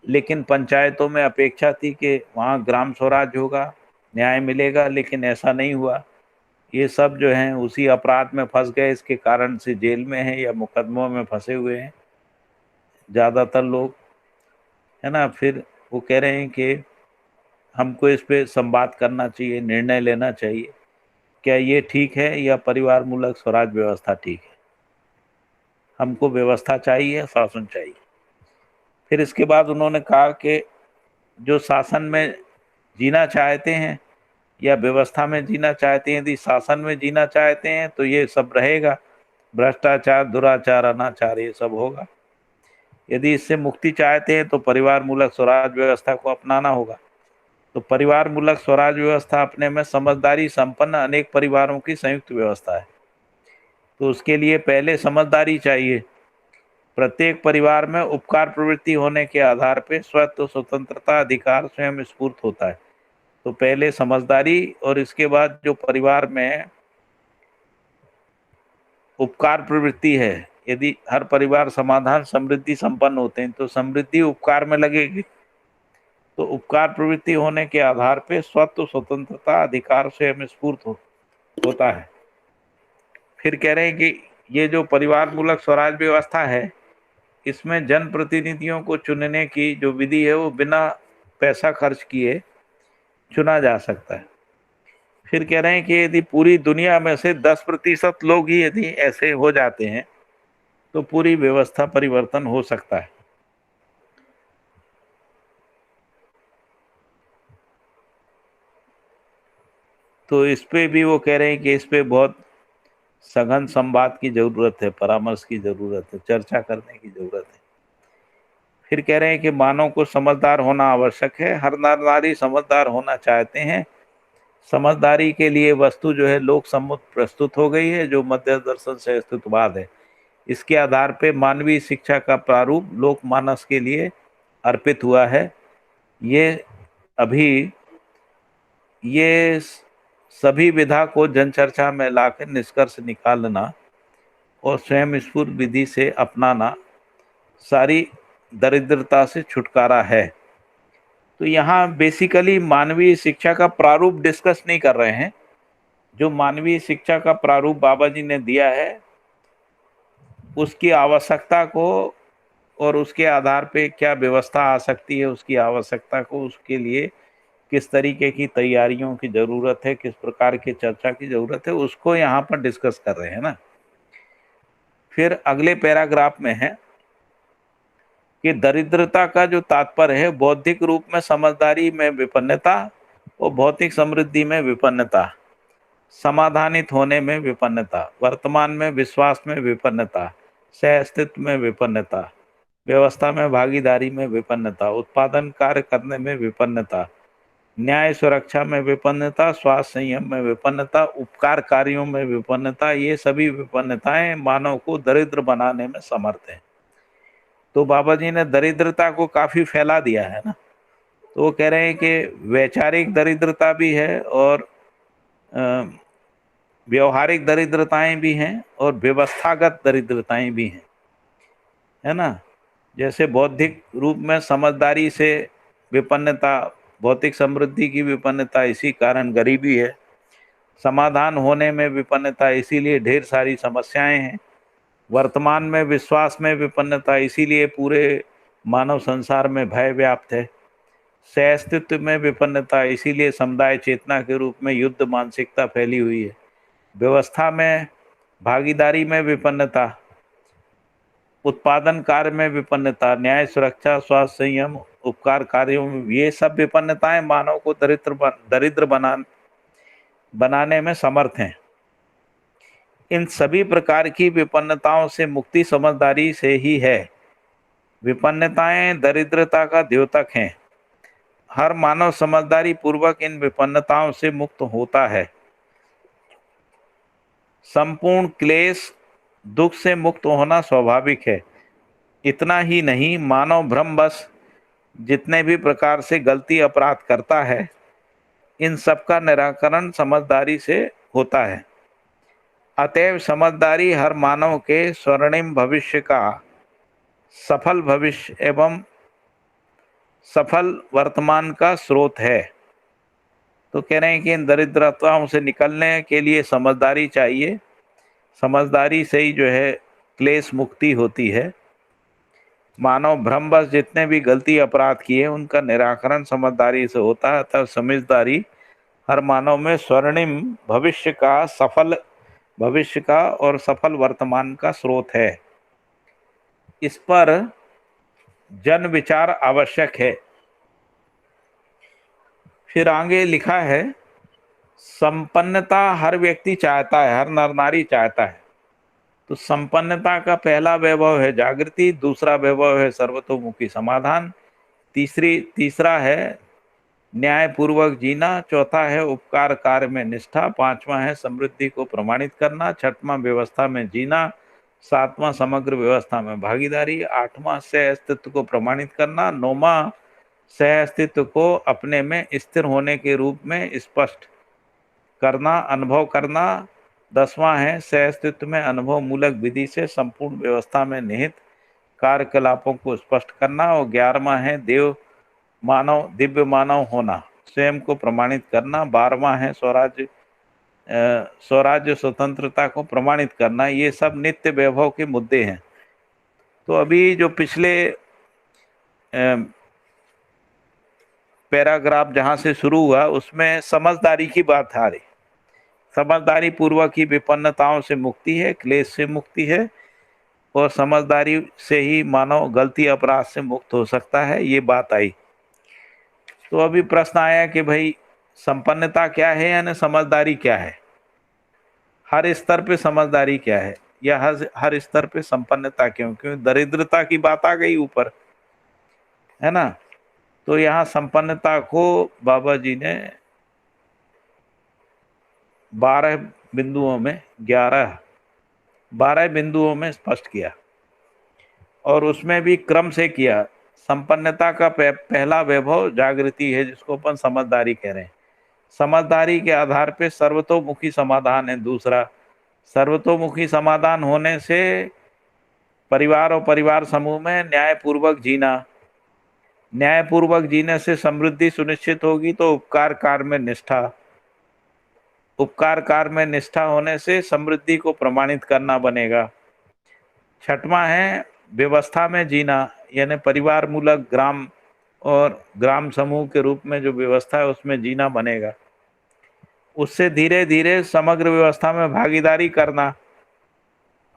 लेकिन पंचायतों में अपेक्षा थी कि वहाँ ग्राम स्वराज होगा, न्याय मिलेगा, लेकिन ऐसा नहीं हुआ। ये सब जो हैं उसी अपराध में फंस गए, इसके कारण से जेल में हैं या मुकदमों में फंसे हुए हैं ज़्यादातर लोग, है ना। फिर वो कह रहे हैं कि हमको इस पे संवाद करना चाहिए, निर्णय लेना चाहिए, क्या ये ठीक है या परिवार मूलक स्वराज व्यवस्था ठीक है। हमको व्यवस्था चाहिए, शासन चाहिए। फिर इसके बाद उन्होंने कहा कि जो शासन में जीना चाहते हैं या व्यवस्था में जीना चाहते हैं, यदि शासन में जीना चाहते हैं तो ये सब रहेगा, भ्रष्टाचार, दुराचार, अनाचार, ये सब होगा। यदि इससे मुक्ति चाहते हैं तो परिवार मूलक स्वराज व्यवस्था को अपनाना होगा। तो परिवार मूलक स्वराज व्यवस्था अपने में समझदारी संपन्न अनेक परिवारों की संयुक्त व्यवस्था है। तो उसके लिए पहले समझदारी चाहिए। प्रत्येक परिवार में उपकार प्रवृत्ति होने के आधार पर स्वत्व, स्वतंत्रता, अधिकार स्वयं स्फूर्त होता है। तो पहले समझदारी और इसके बाद जो परिवार में उपकार प्रवृत्ति है, यदि हर परिवार समाधान समृद्धि संपन्न होते हैं तो समृद्धि उपकार में लगेगी। तो उपकार प्रवृत्ति होने के आधार पे स्वत्व, स्वतंत्रता, अधिकार स्वयं स्फूर्त होता है। फिर कह रहे हैं कि ये जो परिवार मूलक स्वराज व्यवस्था है इसमें जनप्रतिनिधियों को चुनने की जो विधि है वो बिना पैसा खर्च किए चुना जा सकता है। फिर कह रहे हैं कि यदि पूरी दुनिया में से 10% लोग ही यदि ऐसे हो जाते हैं तो पूरी व्यवस्था परिवर्तन हो सकता है। तो इस पे भी वो कह रहे हैं कि इस पे बहुत सघन संवाद की जरूरत है, परामर्श की जरूरत है, चर्चा करने की जरूरत है। फिर कह रहे हैं कि मानव को समझदार होना आवश्यक है, हर नर नारी समझदार होना चाहते हैं। समझदारी के लिए वस्तु जो है लोक सम्मुख प्रस्तुत हो गई है, जो मध्य दर्शन से अस्तित्ववाद है। इसके आधार पे मानवीय शिक्षा का प्रारूप लोकमानस के लिए अर्पित हुआ है। ये सभी विधा को जनचर्चा में लाकर निष्कर्ष निकालना और स्वयं स्फूर्त विधि से अपनाना सारी दरिद्रता से छुटकारा है। तो यहाँ बेसिकली मानवीय शिक्षा का प्रारूप डिस्कस नहीं कर रहे हैं। जो मानवीय शिक्षा का प्रारूप बाबा जी ने दिया है उसकी आवश्यकता को और उसके आधार पे क्या व्यवस्था आ सकती है, उसकी आवश्यकता को, उसके लिए किस तरीके की तैयारियों की जरूरत है, किस प्रकार की चर्चा की जरूरत है, उसको यहाँ पर डिस्कस कर रहे हैं ना। फिर अगले पैराग्राफ में है कि दरिद्रता का जो तात्पर्य है बौद्धिक रूप में समझदारी में विपन्नता और भौतिक समृद्धि में विपन्नता, समाधानित होने में विपन्नता, वर्तमान में विश्वास में विपन्नता, सह अस्तित्व में विपन्नता, व्यवस्था में भागीदारी में विपन्नता, उत्पादन कार्य करने में विपन्नता, न्याय सुरक्षा में विपन्नता, स्वास्थ्य संयम में विपन्नता, उपकार कार्यों में विपन्नता, ये सभी विपन्नताएं मानव को दरिद्र बनाने में समर्थ हैं। तो बाबा जी ने दरिद्रता को काफी फैला दिया है ना। तो वो कह रहे हैं कि वैचारिक दरिद्रता भी है और व्यवहारिक दरिद्रताएं भी हैं और व्यवस्थागत दरिद्रताएं भी हैं, है ना। जैसे बौद्धिक रूप में समझदारी से विपन्नता, भौतिक समृद्धि की विपन्नता, इसी कारण गरीबी है। समाधान होने में विपन्नता, इसीलिए ढेर सारी समस्याएं हैं। वर्तमान में विश्वास में विपन्नता, इसीलिए पूरे मानव संसार में भय व्याप्त है। सह अस्तित्व में विपन्नता, इसीलिए समुदाय चेतना के रूप में युद्ध मानसिकता फैली हुई है। व्यवस्था में भागीदारी में विपन्नता, उत्पादन कार्य में विपन्नता, न्याय सुरक्षा, स्वास्थ्य संयम, उपकार कार्यों में, ये सब विपन्नताएं मानव को दरिद्र बनाने में समर्थ हैं। इन सभी प्रकार की विपन्नताओं से मुक्ति समझदारी से ही है। विपन्नताएं दरिद्रता का द्योतक हैं। हर मानव समझदारी पूर्वक इन विपन्नताओं से मुक्त होता है। संपूर्ण क्लेश दुख से मुक्त होना स्वाभाविक है। इतना ही नहीं, मानव भ्रमवश जितने भी प्रकार से गलती अपराध करता है, इन सब का निराकरण समझदारी से होता है। अतएव समझदारी हर मानव के स्वर्णिम भविष्य का सफल भविष्य एवं सफल वर्तमान का स्रोत है। तो कह रहे हैं कि इन दरिद्रताओं से निकलने के लिए समझदारी चाहिए। समझदारी से ही जो है क्लेश मुक्ति होती है। मानव भ्रमवश जितने भी गलती अपराध किए उनका निराकरण समझदारी से होता है। अतः समझदारी हर मानव में स्वर्णिम भविष्य का, सफल भविष्य का और सफल वर्तमान का स्रोत है। इस पर जन विचार आवश्यक है। फिर आगे लिखा है, संपन्नता हर व्यक्ति चाहता है, हर नर नारी चाहता है। तो संपन्नता का पहला वैभव है जागृति, दूसरा वैभव है सर्वतोमुखी समाधान, तीसरा है न्याय पूर्वक जीना, चौथा है उपकार कार्य में निष्ठा, पांचवा है समृद्धि को प्रमाणित करना, छठवां व्यवस्था में जीना, सातवां समग्र व्यवस्था में भागीदारी, आठवां सह अस्तित्व को प्रमाणित करना, नौवां सह अस्तित्व को अपने में स्थिर होने के रूप में स्पष्ट करना, अनुभव करना, दसवां है सह अस्तित्व में अनुभव मूलक विधि से संपूर्ण व्यवस्था में निहित कार्यकलापों को स्पष्ट करना, और 11वां है दिव्य मानव होना, स्वयं को प्रमाणित करना, 12वां है स्वराज्य स्वतंत्रता को प्रमाणित करना। ये सब नित्य वैभव के मुद्दे हैं। तो अभी जो पिछले पैराग्राफ जहाँ से शुरू हुआ उसमें समझदारी की बात आ रही। समझदारी पूर्वक ही विपन्नताओं से मुक्ति है, क्लेश से मुक्ति है, और समझदारी से ही मानव गलती अपराध से मुक्त हो सकता है, ये बात आई। तो अभी प्रश्न आया कि भाई संपन्नता क्या है, यानी समझदारी क्या है, हर स्तर पे समझदारी क्या है, या हर स्तर पे संपन्नता क्यों, क्यों दरिद्रता की बात आ गई ऊपर, है ना। तो यहाँ संपन्नता को बाबा जी ने 12 बिंदुओं में 12 बिंदुओं में स्पष्ट किया, और उसमें भी क्रम से किया। संपन्नता का पहला वैभव जागृति है, जिसको अपन समझदारी कह रहे हैं। समझदारी के आधार पे सर्वतोमुखी समाधान है दूसरा। सर्वतोमुखी समाधान होने से परिवार और परिवार समूह में न्यायपूर्वक जीना, न्यायपूर्वक जीने से समृद्धि सुनिश्चित होगी। तो उपकार कार्य में निष्ठा, उपकार कार्य में निष्ठा होने से समृद्धि को प्रमाणित करना बनेगा। छठवां है व्यवस्था में जीना, यानी परिवार मूलक ग्राम और ग्राम समूह के रूप में जो व्यवस्था है उसमें जीना बनेगा। उससे धीरे धीरे समग्र व्यवस्था में भागीदारी करना।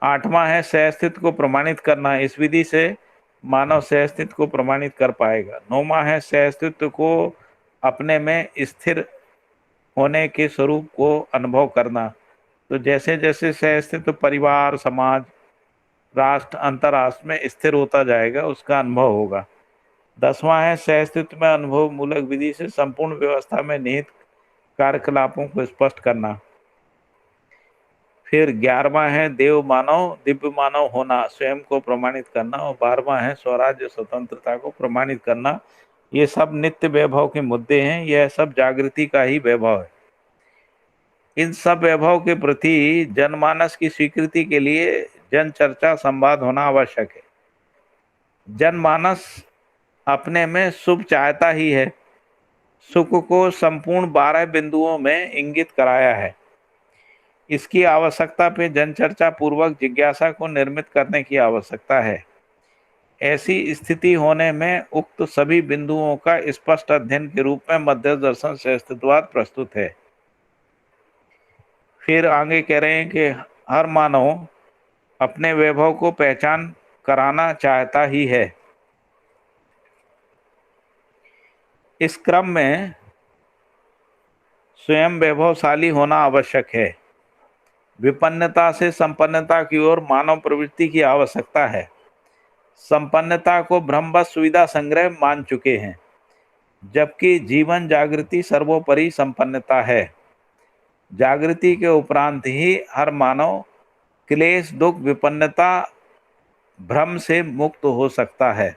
आठवां है सहअस्तित्व को प्रमाणित करना, इस विधि से मानव सहअस्तित्व को प्रमाणित कर पाएगा। नौवां है सहअस्तित्व को अपने में स्थिर होने के स्वरूप को अनुभव करना। तो जैसे जैसे सहअस्तित्व परिवार, समाज, राष्ट्र, अंतर्राष्ट्र में स्थिर होता जाएगा, उसका अनुभव होगा। 10वां है सहअस्तित्व में अनुभव मूलक विधि से संपूर्ण व्यवस्था में निहित कार्यकलापों को स्पष्ट करना। फिर 11वां है देव मानव, दिव्य मानव होना, स्वयं को प्रमाणित करना। और 12वां है स्वराज्य स्वतंत्रता को प्रमाणित करना। ये सब नित्य वैभव के मुद्दे हैं, यह सब जागृति का ही वैभव है। इन सब वैभव के प्रति जनमानस की स्वीकृति के लिए जन चर्चा संवाद होना आवश्यक है। जनमानस अपने में शुभ चाहता ही है, सुख को संपूर्ण 12 बिंदुओं में इंगित कराया है। इसकी आवश्यकता पे जनचर्चा पूर्वक जिज्ञासा को निर्मित करने की आवश्यकता है। ऐसी स्थिति होने में उक्त सभी बिंदुओं का स्पष्ट अध्ययन के रूप में मध्य दर्शन से अस्तित्ववाद प्रस्तुत है। फिर आगे कह रहे हैं कि हर मानव अपने वैभव को पहचान कराना चाहता ही है। इस क्रम में स्वयं वैभवशाली होना आवश्यक है। विपन्नता से संपन्नता की ओर मानव प्रवृत्ति की आवश्यकता है। संपन्नता को ब्रह्मवश सुविधा संग्रह मान चुके हैं, जबकि जीवन जागृति सर्वोपरि संपन्नता है। जागृति के उपरांत ही हर मानव क्लेश, दुख, विपन्नता, भ्रम से मुक्त हो सकता है।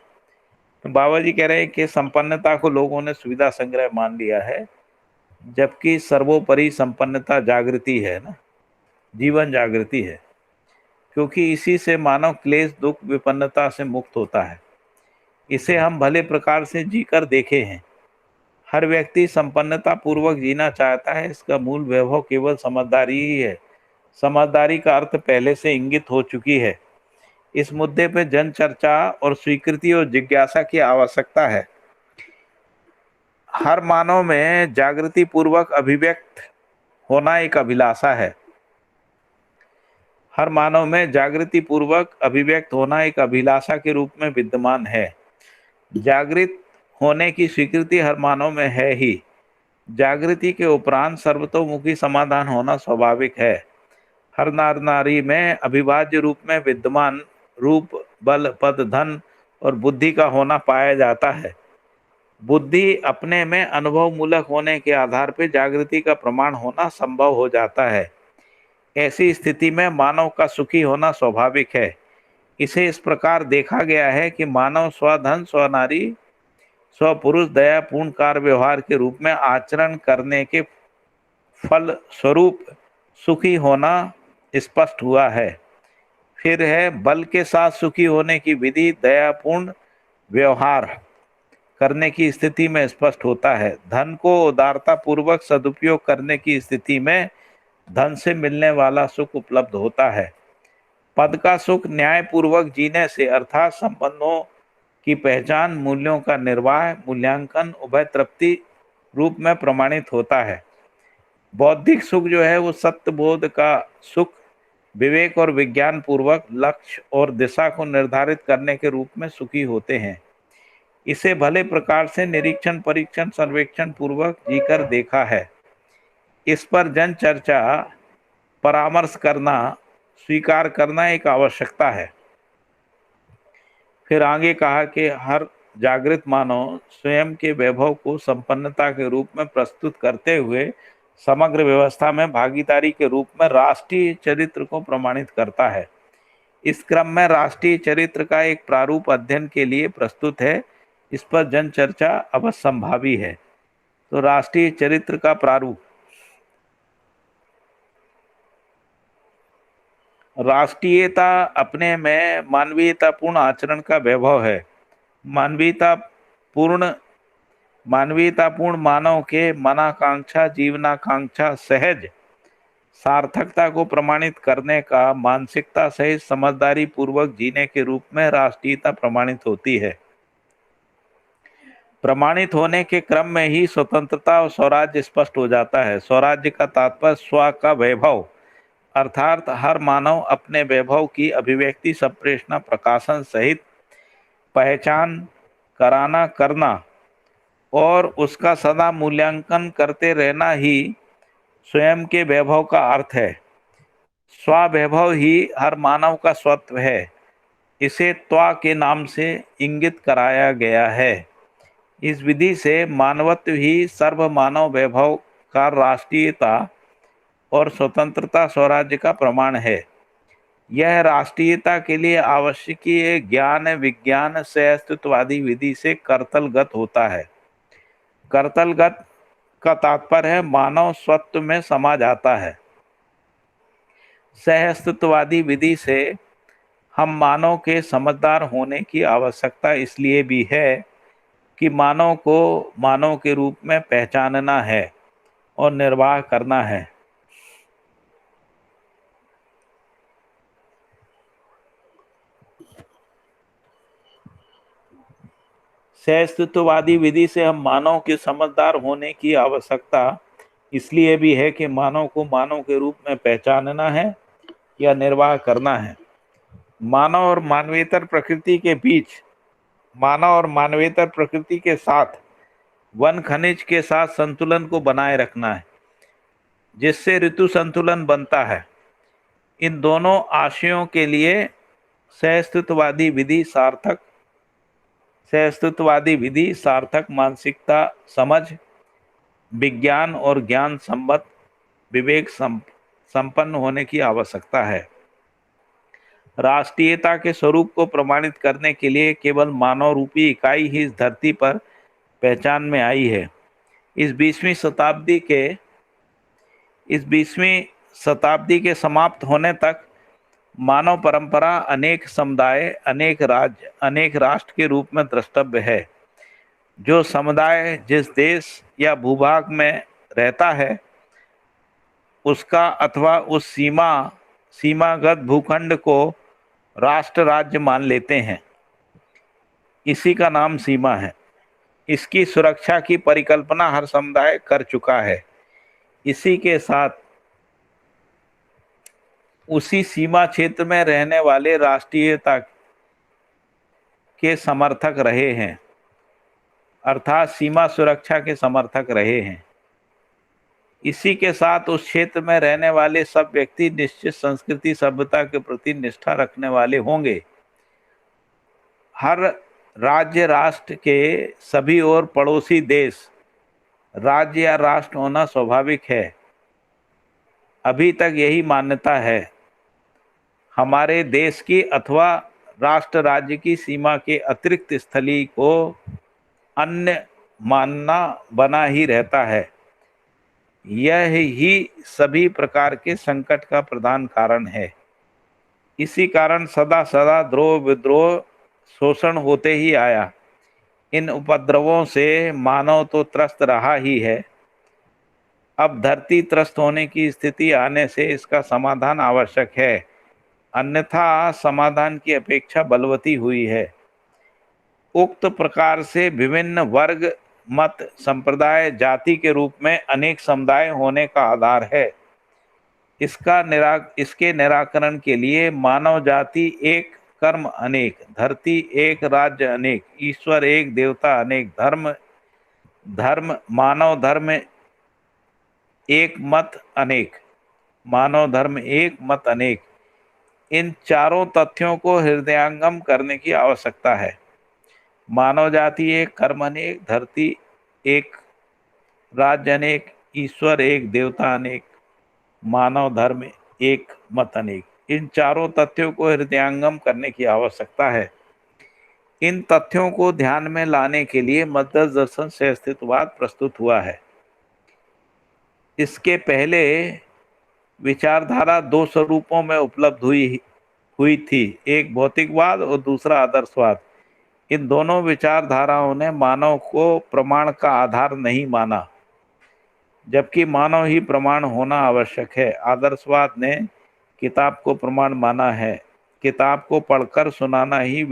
तो बाबा जी कह रहे हैं कि संपन्नता को लोगों ने सुविधा संग्रह मान लिया है, जबकि सर्वोपरि संपन्नता जागृति है ना, जीवन जागृति है, क्योंकि इसी से मानव क्लेश, दुख, विपन्नता से मुक्त होता है। इसे हम भले प्रकार से जीकर देखे हैं। हर व्यक्ति संपन्नता पूर्वक जीना चाहता है। इसका मूल वैभव केवल समझदारी ही है। समझदारी का अर्थ पहले से इंगित हो चुकी है। इस मुद्दे पर जन चर्चा और स्वीकृति और जिज्ञासा की आवश्यकता है। हर मानव में जागृति पूर्वक अभिव्यक्त होना एक अभिलाषा है। हर मानव में जागृति पूर्वक अभिव्यक्त होना एक अभिलाषा के रूप में विद्यमान है। जागृत होने की स्वीकृति हर मानव में है ही। जागृति के उपरांत सर्वतोमुखी समाधान होना स्वाभाविक है। हर नर नारी में अविभाज्य रूप में विद्यमान रूप, बल, पद, धन और बुद्धि का होना पाया जाता है। बुद्धि अपने में अनुभव मूलक होने के आधार पर जागृति का प्रमाण होना संभव हो जाता है। ऐसी स्थिति में मानव का सुखी होना स्वाभाविक है। इसे इस प्रकार देखा गया है कि मानव स्वधन, स्वनारी, स्वपुरुष, दयापूर्ण कार्य व्यवहार के रूप में आचरण करने के फल स्वरूप सुखी होना स्पष्ट हुआ है। फिर है बल के साथ सुखी होने की विधि दयापूर्ण व्यवहार करने की स्थिति में स्पष्ट होता है। धन को उदारता पूर्वक सदुपयोग करने की स्थिति में धन से मिलने वाला सुख उपलब्ध होता है। पद का सुख न्याय पूर्वक जीने से, अर्थात संबंधों की पहचान, मूल्यों का निर्वाह, मूल्यांकन, उभय तृप्ति रूप में प्रमाणित होता है। बौद्धिक सुख जो है वो सत्य बोध का सुख विवेक और विज्ञान पूर्वक लक्ष्य और दिशा को निर्धारित करने के रूप में सुखी होते हैं। इसे भले प्रकार से निरीक्षण परीक्षण सर्वेक्षण पूर्वक जीकर देखा है। इस पर जन चर्चा परामर्श करना स्वीकार करना एक आवश्यकता है। फिर आगे कहा कि हर जागृत मानव स्वयं के वैभव को संपन्नता के रूप में प्रस्तुत करते हुए समग्र व्यवस्था में भागीदारी के रूप में राष्ट्रीय चरित्र को प्रमाणित करता है। इस क्रम में राष्ट्रीय चरित्र का एक प्रारूप अध्ययन के लिए प्रस्तुत है। इस पर जन चर्चा अवश्यंभावी है। तो राष्ट्रीय चरित्र का प्रारूप, राष्ट्रीयता अपने में मानवीयतापूर्ण आचरण का वैभव है। मानवीयतापूर्ण मानव के मनाकांक्षा जीवनाकांक्षा सहज सार्थकता को प्रमाणित करने का मानसिकता सहित समझदारी पूर्वक जीने के रूप में राष्ट्रीयता प्रमाणित होती है। प्रमाणित होने के क्रम में ही स्वतंत्रता और स्वराज्य स्पष्ट हो जाता है। स्वराज्य का तात्पर्य स्व का वैभव, अर्थात हर मानव अपने वैभव की अभिव्यक्ति संप्रेषणा प्रकाशन सहित पहचान कराना करना और उसका सदा मूल्यांकन करते रहना ही स्वयं के वैभव का अर्थ है। स्ववैभव ही हर मानव का स्वत्व है। इसे त्वा के नाम से इंगित कराया गया है। इस विधि से मानवत्व ही सर्व मानव वैभव का राष्ट्रीयता और स्वतंत्रता स्वराज्य का प्रमाण है। यह राष्ट्रीयता के लिए आवश्यकीय ज्ञान विज्ञान से अस्तित्ववादी विधि से कर्तलगत होता है। कर्तलगत का तात्पर्य है मानव स्वत्व में समा जाता है। सहअस्तित्ववादी विधि से हम मानव के समझदार होने की आवश्यकता इसलिए भी है कि मानव को मानव के रूप में पहचानना है और निर्वाह करना है। सहअस्तित्ववादी विधि से हम मानव के समझदार होने की आवश्यकता इसलिए भी है कि मानव को मानव के रूप में पहचानना है या निर्वाह करना है। मानव और मानवेतर प्रकृति के बीच, मानव और मानवेतर प्रकृति के साथ वन खनिज के साथ संतुलन को बनाए रखना है, जिससे ऋतु संतुलन बनता है। इन दोनों आशयों के लिए सहअस्तित्ववादी विधि सार्थक मानसिकता समझ विज्ञान और ज्ञान संबद्ध विवेक संपन्न होने की आवश्यकता है। राष्ट्रीयता के स्वरूप को प्रमाणित करने के लिए केवल मानव रूपी इकाई ही इस धरती पर पहचान में आई है। इस 20वीं शताब्दी के समाप्त होने तक मानव परंपरा अनेक समुदाय, अनेक राज्य, अनेक राष्ट्र के रूप में द्रष्टव्य है। जो समुदाय जिस देश या भूभाग में रहता है उसका अथवा उस सीमागत भूखंड को राष्ट्र राज्य मान लेते हैं। इसी का नाम सीमा है। इसकी सुरक्षा की परिकल्पना हर समुदाय कर चुका है। इसी के साथ उसी सीमा क्षेत्र में रहने वाले राष्ट्रीयता के समर्थक रहे हैं, अर्थात सीमा सुरक्षा के समर्थक रहे हैं। इसी के साथ उस क्षेत्र में रहने वाले सब व्यक्ति निश्चित संस्कृति सभ्यता के प्रति निष्ठा रखने वाले होंगे। हर राज्य राष्ट्र के सभी और पड़ोसी देश राज्य या राष्ट्र होना स्वाभाविक है। अभी तक यही मान्यता है। हमारे देश की अथवा राष्ट्र राज्य की सीमा के अतिरिक्त स्थली को अन्य मानना बना ही रहता है। यह ही सभी प्रकार के संकट का प्रधान कारण है। इसी कारण सदा सदा द्रोह विद्रोह शोषण होते ही आया। इन उपद्रवों से मानव तो त्रस्त रहा ही है। अब धरती त्रस्त होने की स्थिति आने से इसका समाधान आवश्यक है, अन्यथा समाधान की अपेक्षा बलवती हुई है। उक्त प्रकार से विभिन्न वर्ग मत संप्रदाय जाति के रूप में अनेक समुदाय होने का आधार है। इसके निराकरण के लिए मानव जाति एक कर्म अनेक, धरती एक, राज्य अनेक, ईश्वर एक, देवता अनेक, धर्म मानव धर्म एक, मत अनेक, मानव धर्म एक, मत अनेक। इन चारों तथ्यों को हृदयंगम करने की आवश्यकता है। मानव जाति एक, कर्म अनेक, धरती एक, राज्य अनेक, ईश्वर एक, देवता अनेक, मानव धर्म एक, मत अनेक। इन चारों तथ्यों को हृदयंगम करने की आवश्यकता है। इन तथ्यों को ध्यान में लाने के लिए मध्य दर्शन से अस्तित्ववाद प्रस्तुत हुआ है। इसके पहले विचारधारा दो स्वरूपों में उपलब्ध हुई थी, एक भौतिकवाद और दूसरा आदर्शवाद। इन दोनों विचारधाराओं ने मानव को प्रमाण का आधार नहीं माना, जबकि मानव ही प्रमाण होना आवश्यक है। आदर्शवाद ने किताब को प्रमाण माना है, किताब को पढ़कर सुनाना ही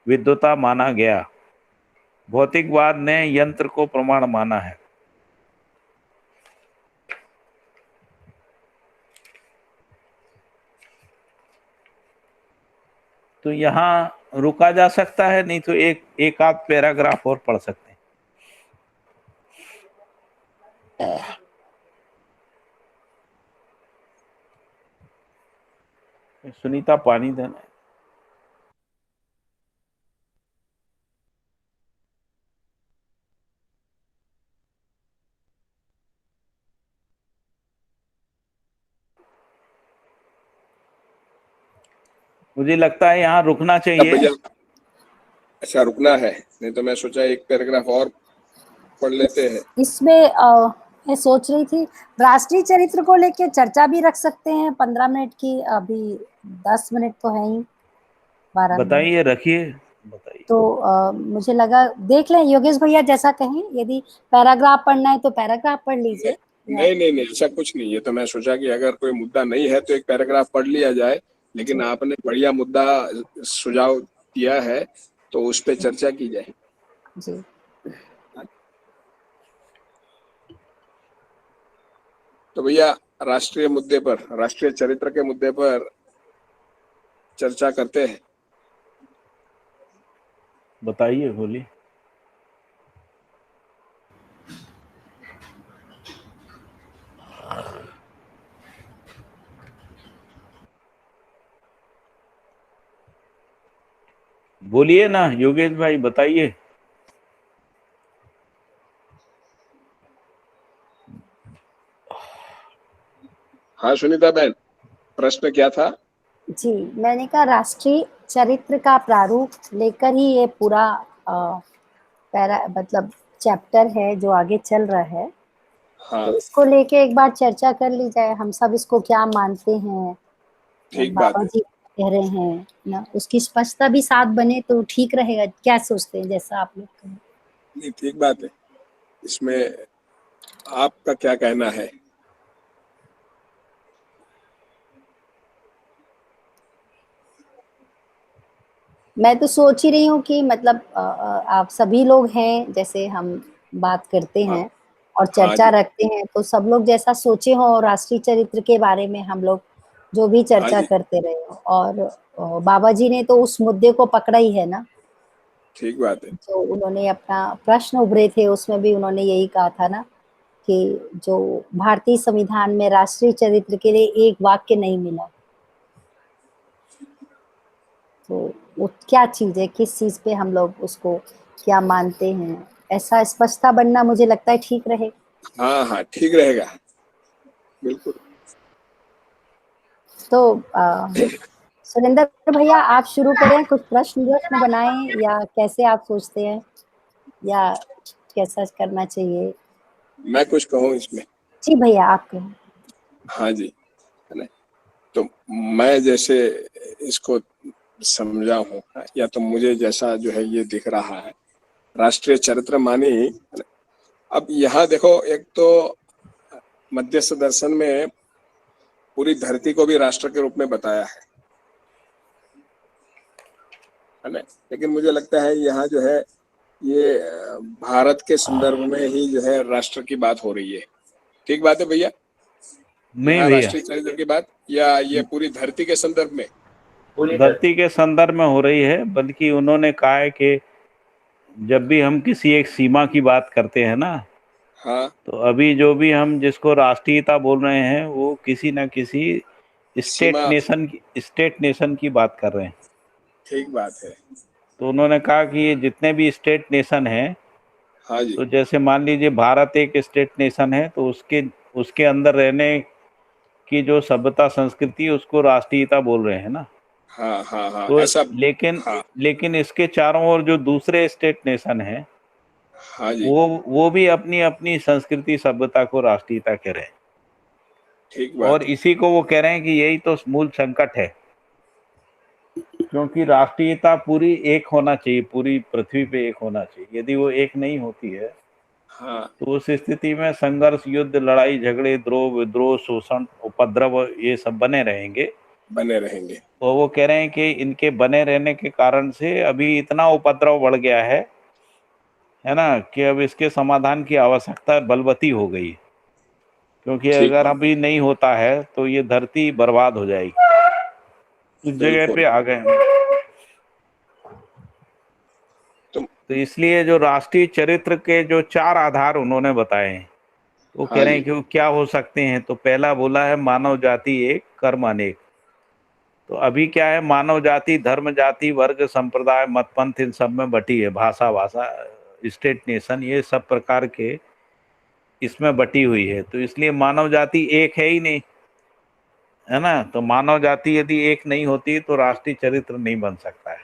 विद्वता माना गया। भौतिकवाद ने यंत्र को प्रमाण माना है। तो यहाँ रुका जा सकता है, नहीं तो एक आध पैराग्राफ और पढ़ सकते हैं। सुनीता पानी देना। मुझे लगता है यहाँ रुकना चाहिए। अच्छा, रुकना है, नहीं तो मैं सोचा एक पैराग्राफ और पढ़ लेते हैं। इसमें मैं सोच रही थी राष्ट्रीय चरित्र को लेके चर्चा भी रख सकते हैं 15 मिनट की, अभी 10 मिनट तो है ही, 12 मिनट। बताइए, रखिए, बताइए। तो मुझे लगा देख लें, योगेश भैया जैसा कहें, यदि पैराग्राफ पढ़ना है तो पैराग्राफ पढ़ लीजिए। नहीं, ऐसा कुछ नहीं है। तो मैं सोचा कि अगर कोई मुद्दा नहीं है तो एक पैराग्राफ पढ़ लिया जाए, लेकिन आपने बढ़िया मुद्दा सुझाव दिया है तो उस पर चर्चा की जाए जी। तो भैया राष्ट्रीय मुद्दे पर, राष्ट्रीय चरित्र के मुद्दे पर चर्चा करते हैं। बताइए, बोलिए। बोलिए ना योगेश भाई, बताइए। हाँ सुनीता बहन, प्रश्न क्या था? जी, मैंने कहा राष्ट्रीय चरित्र का प्रारूप लेकर ही ये पूरा मतलब चैप्टर है जो आगे चल रहा है। हाँ, तो इसको लेके एक बार चर्चा कर ली जाए, हम सब इसको क्या मानते हैं, ठीक बात बाबा है। जी कह रहे हैं ना, उसकी स्पष्टता भी साथ बने तो ठीक रहेगा। क्या सोचते हैं, जैसा आप लोग कहें? नहीं, ठीक बात है। इसमें आपका क्या कहना है? मैं तो सोच ही रही हूँ कि मतलब आप सभी लोग हैं, जैसे हम बात करते हैं और चर्चा रखते हैं, तो सब लोग जैसा सोचे हो राष्ट्रीय चरित्र के बारे में, हम लोग जो भी चर्चा करते रहे हो। और बाबा जी ने तो उस मुद्दे को पकड़ा ही है ना। ठीक बात है। जो उन्होंने अपना प्रश्न उभरे थे उसमें भी उन्होंने यही कहा था ना कि जो भारतीय संविधान में राष्ट्रीय चरित्र के लिए एक वाक्य नहीं मिला, तो वो क्या चीज है, किस चीज पे हम लोग उसको क्या मानते हैं, ऐसा स्पष्टता बनना मुझे लगता है ठीक रहे। हाँ, ठीक रहेगा, बिल्कुल। तो सुरेंद्र भैया आप शुरू करें, कुछ प्रश्न बनाएं, या कैसे आप सोचते हैं, या कैसा करना चाहिए? मैं कुछ कहूँ इसमें? जी भैया, आप कहें। हाँ जी, है ना। तो मैं जैसे इसको समझा हूँ, या तो मुझे जैसा जो है ये दिख रहा है, राष्ट्रीय चरित्र माने, अब यहाँ देखो, एक तो मध्यस्थ दर्शन में पूरी धरती को भी राष्ट्र के रूप में बताया है ना। लेकिन मुझे लगता है यहाँ जो है ये भारत के संदर्भ में ही जो है राष्ट्र की बात हो रही है। ठीक बात है भैया? नहीं भैया, राष्ट्रीय चरित्र की बात, या ये पूरी धरती के संदर्भ में? पूरी धरती के संदर्भ में हो रही है, बल्कि उन्होंने कहा है कि जब भी हम किसी एक सीमा की बात करते हैं ना, हाँ तो अभी जो भी हम जिसको राष्ट्रीयता बोल रहे हैं वो किसी न किसी सीमा, स्टेट नेशन की बात कर रहे हैं। ठीक बात है। तो उन्होंने कहा कि ये जितने भी स्टेट नेशन हैं, हाँ जी, तो जैसे मान लीजिए भारत एक स्टेट नेशन है, तो उसके उसके अंदर रहने की जो सभ्यता संस्कृति उसको राष्ट्रीयता बोल रहे हैं ना। हाँ हाँ हाँ, तो ऐसा। लेकिन हाँ लेकिन इसके चारों ओर जो दूसरे स्टेट नेशन हैं, हाँ जी, वो भी अपनी अपनी संस्कृति सभ्यता को राष्ट्रीयता कह रहे हैं। ठीक और बात है। इसी को वो कह रहे हैं कि यही तो मूल संकट है, क्योंकि राष्ट्रीयता पूरी एक होना चाहिए, पूरी पृथ्वी पे एक होना चाहिए। यदि वो एक नहीं होती है हाँ, तो उस स्थिति में संघर्ष, युद्ध, लड़ाई झगड़े, द्रोह विद्रोह, शोषण, उपद्रव ये सब बने रहेंगे। बने रहेंगे। तो वो कह रहे हैं कि इनके बने रहने के कारण से अभी इतना उपद्रव बढ़ गया है ना, कि अब इसके समाधान की आवश्यकता बलवती हो गई, क्योंकि ठीक अगर बात, अभी नहीं होता है तो ये धरती बर्बाद हो जाएगी। उस जगह बिल्कुल। पे आ गए हम। तो तो इसलिए जो राष्ट्रीय चरित्र के जो 4 आधार उन्होंने बताए हैं, वो कह हाँ रहे जी, हैं कि वो क्या हो सकते हैं। तो पहला बोला है मानव जाति एक, कर्म अनेक। तो अभी क्या है, मानव जाति धर्म, जाति, वर्ग, संप्रदाय, मत, पंथ इन सब में बटी है। भाषा भाषा, स्टेट नेशन, ये सब प्रकार के इसमें बटी हुई है। तो इसलिए मानव जाति एक है ही नहीं, है ना। तो मानव जाति यदि एक नहीं होती तो राष्ट्रीय चरित्र नहीं बन सकता है।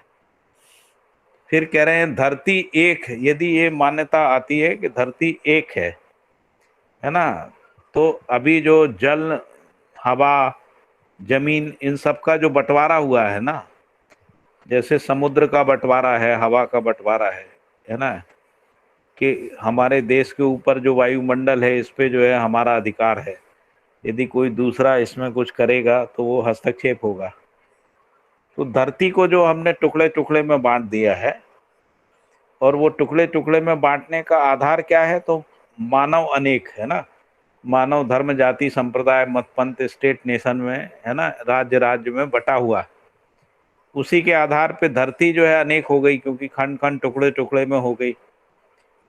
फिर कह रहे हैं धरती एक, यदि ये मान्यता आती है कि धरती एक है ना, तो अभी जो जल, हवा, जमीन, इन सब का जो बंटवारा हुआ है ना, जैसे समुद्र का बंटवारा है, हवा का बंटवारा है ना, कि हमारे देश के ऊपर जो वायुमंडल है इस पे जो है हमारा अधिकार है। यदि कोई दूसरा इसमें कुछ करेगा तो वो हस्तक्षेप होगा। तो धरती को जो हमने टुकड़े टुकड़े में बांट दिया है, और वो टुकड़े टुकड़े में बांटने का आधार क्या है, तो मानव अनेक है ना। मानव धर्म, जाति, संप्रदाय, मत, पंथ, स्टेट नेशन में, है ना, राज्य राज्य में बटा हुआ। उसी के आधार पे धरती जो है अनेक हो गई, क्योंकि खंड खंड टुकड़े टुकड़े में हो गई।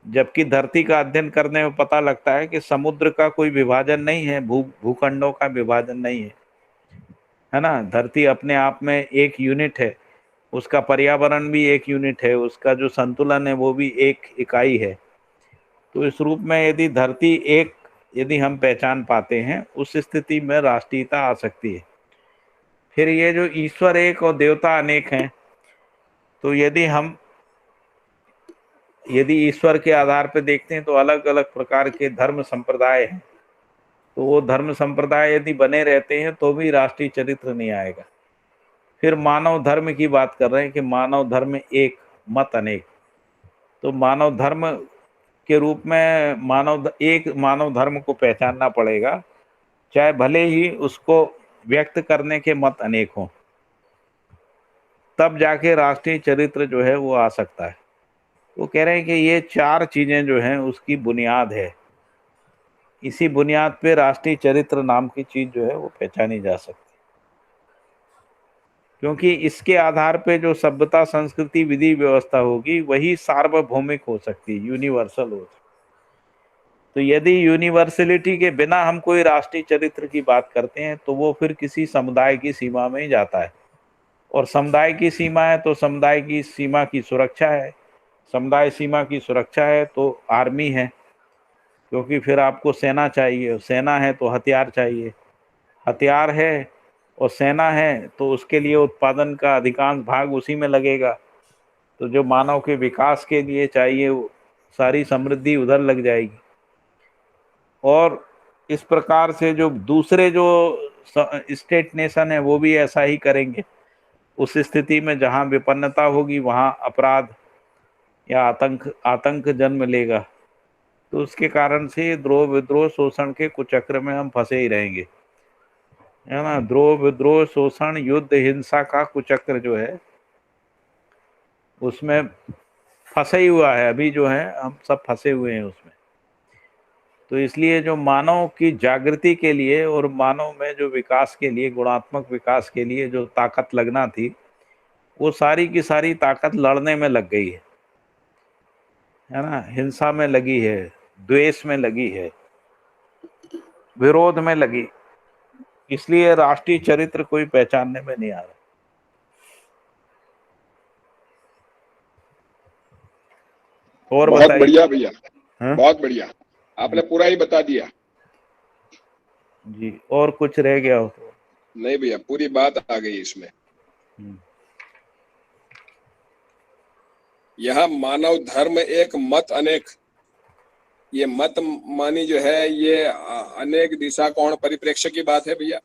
जबकि धरती का अध्ययन करने में पता लगता है कि समुद्र का कोई विभाजन नहीं है, भूखंडों का विभाजन नहीं है ना। धरती अपने आप में एक यूनिट है, उसका पर्यावरण भी एक यूनिट है, उसका जो संतुलन है वो भी एक इकाई है। तो इस रूप में यदि धरती एक, यदि हम पहचान पाते हैं, उस स्थिति में राष्ट्रीयता आ सकती है। फिर ये जो ईश्वर एक और देवता अनेक हैं, तो यदि ईश्वर के आधार पर देखते हैं तो अलग अलग प्रकार के धर्म संप्रदाय हैं। तो वो धर्म संप्रदाय यदि बने रहते हैं तो भी राष्ट्रीय चरित्र नहीं आएगा। फिर मानव धर्म की बात कर रहे हैं कि मानव धर्म एक, मत अनेक। तो मानव धर्म के रूप में एक मानव धर्म को पहचानना पड़ेगा, चाहे भले ही उसको व्यक्त करने के मत अनेक हों, तब जाके राष्ट्रीय चरित्र जो है वो आ सकता है। वो कह रहे हैं कि ये 4 चीजें जो हैं उसकी बुनियाद है। इसी बुनियाद पे राष्ट्रीय चरित्र नाम की चीज जो है वो पहचानी जा सकती है, क्योंकि इसके आधार पे जो सभ्यता, संस्कृति, विधि व्यवस्था होगी वही सार्वभौमिक हो सकती है, यूनिवर्सल हो सकती है। तो यदि यूनिवर्सलिटी के बिना हम कोई राष्ट्रीय चरित्र की बात करते हैं तो वो फिर किसी समुदाय की सीमा में ही जाता है। और समुदाय की सीमा है तो समुदाय की सीमा की सुरक्षा है। समुदाय सीमा की सुरक्षा है तो आर्मी है, क्योंकि फिर आपको सेना चाहिए, सेना है तो हथियार चाहिए, हथियार है और सेना है तो उसके लिए उत्पादन का अधिकांश भाग उसी में लगेगा। तो जो मानव के विकास के लिए चाहिए वो सारी समृद्धि उधर लग जाएगी। और इस प्रकार से जो दूसरे जो स्टेट नेशन है वो भी ऐसा ही करेंगे। उस स्थिति में जहां विपन्नता होगी वहां अपराध या आतंक जन्म लेगा। तो उसके कारण से द्रोह विद्रोह शोषण के कुचक्र में हम फंसे ही रहेंगे, है ना। द्रोह विद्रोह शोषण युद्ध हिंसा का कुचक्र जो है उसमें फंसे ही हुआ है, अभी जो है हम सब फंसे हुए हैं उसमें। तो इसलिए जो मानव की जागृति के लिए और मानव में जो विकास के लिए, गुणात्मक विकास के लिए जो ताकत लगना थी, वो सारी की सारी ताकत लड़ने में लग गई है ना, हिंसा में लगी है, द्वेष में लगी है, विरोध में लगी। इसलिए राष्ट्रीय चरित्र कोई पहचानने में नहीं आ रहा। और बहुत बताइए। बढ़िया भैया, हाँ? बहुत बढ़िया, आपने पूरा ही बता दिया जी, और कुछ रह गया हो तो? नहीं भैया, पूरी बात आ गई इसमें। यहाँ मानव धर्म एक मत अनेक, ये मत मानी जो है ये अनेक दिशा कोण परिप्रेक्ष्य की बात है भैया।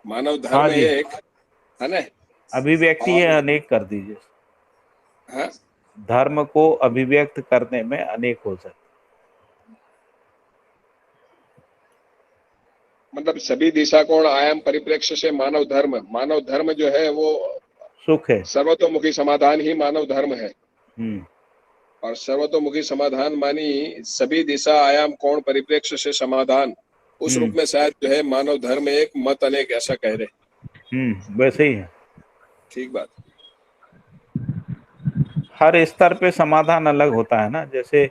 मानव धर्म हाँ जी, एक है ना, अभिव्यक्ति है, और अनेक कर दीजिए। हाँ, धर्म को अभिव्यक्त करने में अनेक हो सकते, मतलब सभी दिशा कोण आयाम परिप्रेक्ष्य से मानव धर्म जो है वो सुख है। सर्वतोमुखी समाधान ही मानव धर्म है। हम्म, और सर्वतोमुखी समाधान मानी सभी दिशा आयाम कोण परिप्रेक्ष्य से समाधान, उस रूप में शायद जो है मानव धर्म एक मत अनेक, ऐसा कह रहे। वैसे ही है। ठीक बात। हर स्तर पे समाधान अलग होता है ना, जैसे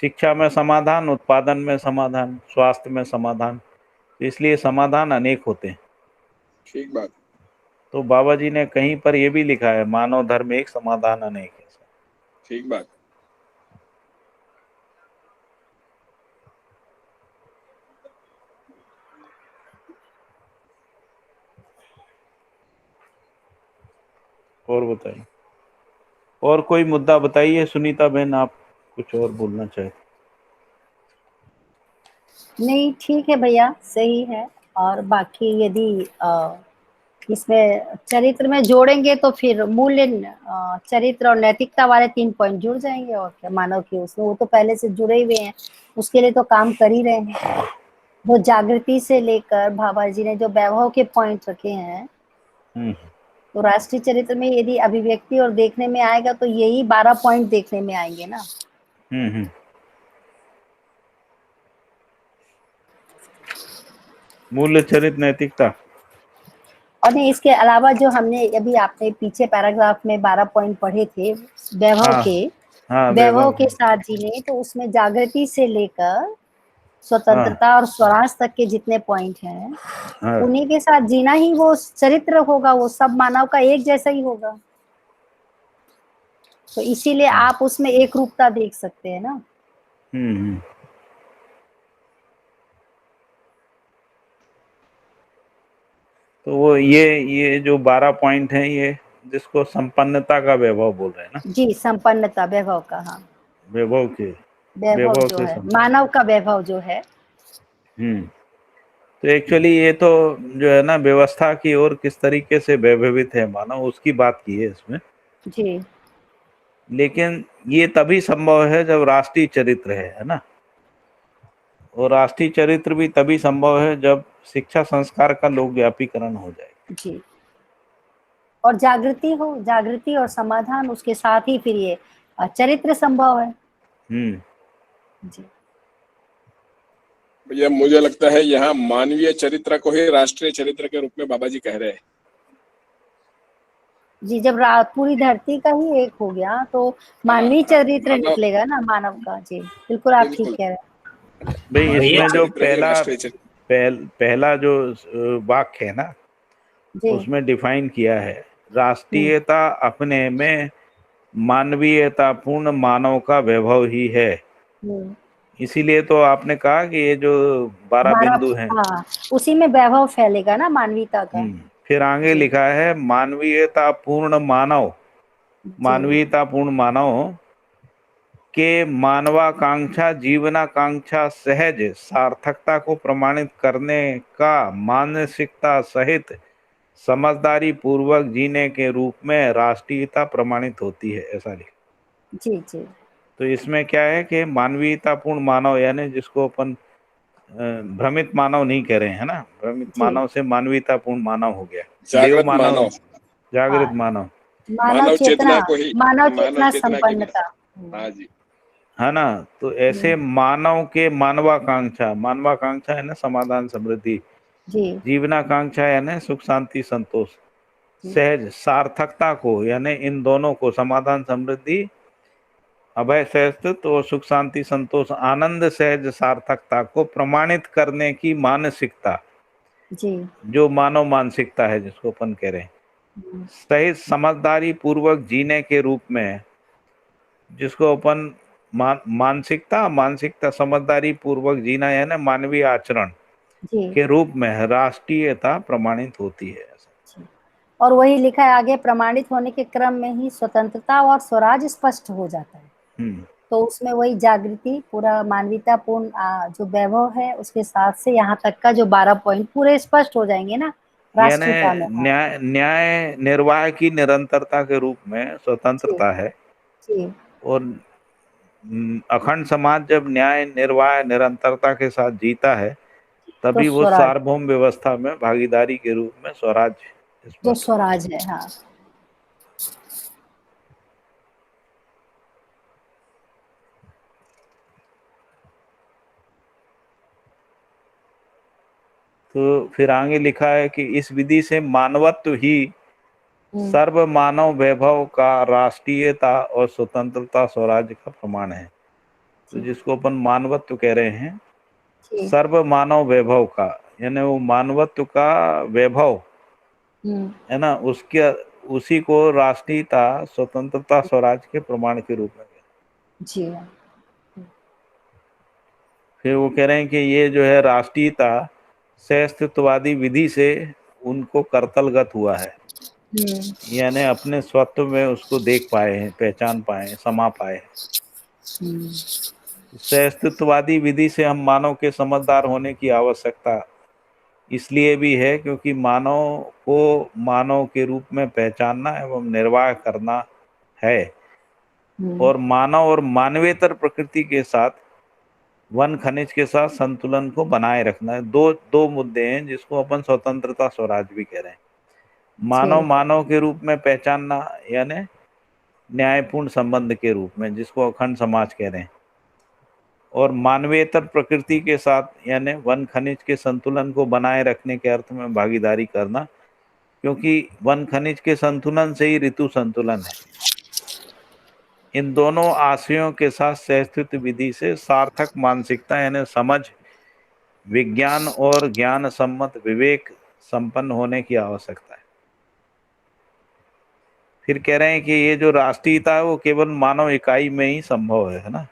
शिक्षा में समाधान, उत्पादन में समाधान, स्वास्थ्य में समाधान, इसलिए समाधान अनेक होते हैं। ठीक बात। तो बाबा जी ने कहीं पर ये भी लिखा है, मानव धर्म एक, समाधान अनेक है। ठीक बात। और बताइए, और कोई मुद्दा बताइए सुनीता बहन, आप कुछ और बोलना चाहते? नहीं, ठीक है भैया, सही है। और बाकी यदि इसमें चरित्र में जोड़ेंगे तो फिर मूल्य, चरित्र और नैतिकता वाले 3 पॉइंट जुड़ जाएंगे। और क्या, मानव की उसमें वो तो पहले से जुड़े हुए हैं, उसके लिए तो काम कर ही रहे हैं। वो जागृति से लेकर बाबा जी ने जो वैभव के पॉइंट रखे हैं, तो राष्ट्रीय चरित्र में यदि अभिव्यक्ति और देखने में आएगा तो यही 12 पॉइंट देखने में आएंगे ना। मूल्य, चरित्र, नैतिकता। और नहीं, इसके अलावा जो हमने अभी आपने पीछे पैराग्राफ में 12 पॉइंट पढ़े थे वैभव हाँ, के, हाँ, वैभव के साथ जीने, तो उसमें जागृति से लेकर स्वतंत्रता और स्वराज तक के जितने पॉइंट हैं, हाँ, उन्हीं के साथ जीना ही वो चरित्र होगा, वो सब मानव का एक जैसा ही होगा। तो इसीलिए आप उसमें एक रूपता देख सकते हैं ना। तो वो ये जो 12 पॉइंट हैं, ये जिसको संपन्नता का वैभव बोल रहे हैं ना? जी, संपन्नता वैभव का, हाँ, वैभव के, वैभव जो से है, मानव का वैभव जो है। तो एक्चुअली ये तो जो है ना, व्यवस्था की ओर किस तरीके से वैभवित है मानव, उसकी बात की है इसमें जी। लेकिन ये तभी संभव है जब राष्ट्रीय चरित्र है ना। और राष्ट्रीय चरित्र भी तभी संभव है जब शिक्षा संस्कार का लोक व्यापीकरण हो जाए। जी, और जागृति हो, जागृति और समाधान, उसके साथ ही फिर ये चरित्र संभव है। जी भैया, मुझे लगता है यहाँ मानवीय चरित्र को ही राष्ट्रीय चरित्र के रूप में बाबा जी कह रहे हैं। जी, जब पूरी धरती का ही एक हो गया तो मानवीय चरित्र निकलेगा ना, मानव का। जी, बिल्कुल, आप ठीक कह रहे हैं भाई। इसमें जो पहला जो वाक्य है ना, उसमें डिफाइन किया है, राष्ट्रीयता अपने में मानवीयता पूर्ण मानव का वैभव ही है। इसीलिए तो आपने कहा कि ये जो 12 बिंदु हैं, हाँ, उसी में वैभव फैलेगा ना मानवीयता का। फिर आगे लिखा है मानवीयता पूर्ण मानव, मानवीयता पूर्ण मानव के मानवाकांक्षा, जीवनाकांक्षा, सहज सार्थकता को प्रमाणित करने का मानसिकता सहित समझदारी पूर्वक जीने के रूप में राष्ट्रीयता प्रमाणित होती है, ऐसा लिखा। जी जी। तो इसमें क्या है कि मानवीयतापूर्ण मानव, यानी जिसको अपन भ्रमित मानव नहीं कह रहे हैं ना, भ्रमित मानव से मानवीयतापूर्ण मानव हो गया, देव मानव, जागृत मानव, मानव चेतना को ही, मानव चेतना संपन्नता। हाँ जी, है ना। तो ऐसे मानव के मानवाकांक्षा है ना समाधान समृद्धि, जी जीवनाकांक्षा यानी सुख शांति संतोष, जी सहज सार्थकता को यानी इन दोनों को समाधान समृद्धि अभय सहस्तित्व और सुख शांति संतोष आनंद सहज सार्थकता को प्रमाणित करने की मानसिकता, जी जो मानव मानसिकता है जिसको अपन कह रहे हैं, सही समझदारी पूर्वक जीने के रूप में, जिसको अपन मानसिकता समझदारी पूर्वक जीना यानी मानवीय आचरण जी के रूप में राष्ट्रीयता प्रमाणित होती है। जी। और वही लिखा है आगे, प्रमाणित होने के क्रम में ही स्वतंत्रता और स्वराज स्पष्ट हो जाता है। तो उसमें वही जागृति, पूरा मानवीयतापूर्ण जो वैभव है उसके साथ से यहाँ तक का जो 12 पॉइंट पूरे स्पष्ट हो जाएंगे ना राष्ट्रीयता में। यानी न्याय निर्वाह की निरंतरता के रूप में जी स्वतंत्रता है, जी और अखंड समाज जब न्याय निर्वाह निरंतरता के साथ जीता है तो तभी वो स्वराज, सार्वभौम व्यवस्था में भागीदारी के रूप में स्वराज जो स्पष्ट होता है। स्वराज है। हाँ तो फिर आगे लिखा है कि इस विधि से मानवत्व ही सर्व मानव वैभव का राष्ट्रीयता और स्वतंत्रता स्वराज्य का प्रमाण है। तो जिसको अपन मानवत्व कह रहे हैं, जी सर्व मानव वैभव का यानी वो मानवत्व का वैभव है ना, उसके उसी को राष्ट्रीयता स्वतंत्रता स्वराज के प्रमाण के रूप में। जी फिर वो कह रहे हैं कि ये जो है राष्ट्रीयता सहअस्तित्ववादी विधि से उनको कर्तलगत हुआ है, यानी अपने स्वत्व में उसको देख पाए हैं, पहचान पाए हैं, समा पाए हैं। सहअस्तित्ववादी विधि से हम मानव के समझदार होने की आवश्यकता इसलिए भी है क्योंकि मानव को मानव के रूप में पहचानना एवं निर्वाह करना है, और मानव और मानवेतर प्रकृति के साथ वन खनिज के साथ संतुलन को बनाए रखना है। दो मुद्दे हैं जिसको अपन स्वतंत्रता स्वराज भी कह रहे हैं। मानव मानव के रूप में पहचानना यानी न्यायपूर्ण संबंध के रूप में, जिसको अखंड समाज कह रहे हैं, और मानवेतर प्रकृति के साथ यानी वन खनिज के संतुलन को बनाए रखने के अर्थ में भागीदारी करना, क्योंकि वन खनिज के संतुलन से ही ऋतु संतुलन है। इन दोनों आशयों के साथ सहस्तित्व विधि से सार्थक मानसिकता यानी समझ, विज्ञान और ज्ञान सम्मत विवेक संपन्न होने की आवश्यकता है। फिर कह रहे हैं कि ये जो राष्ट्रीयता है वो केवल मानव इकाई में ही संभव है ना।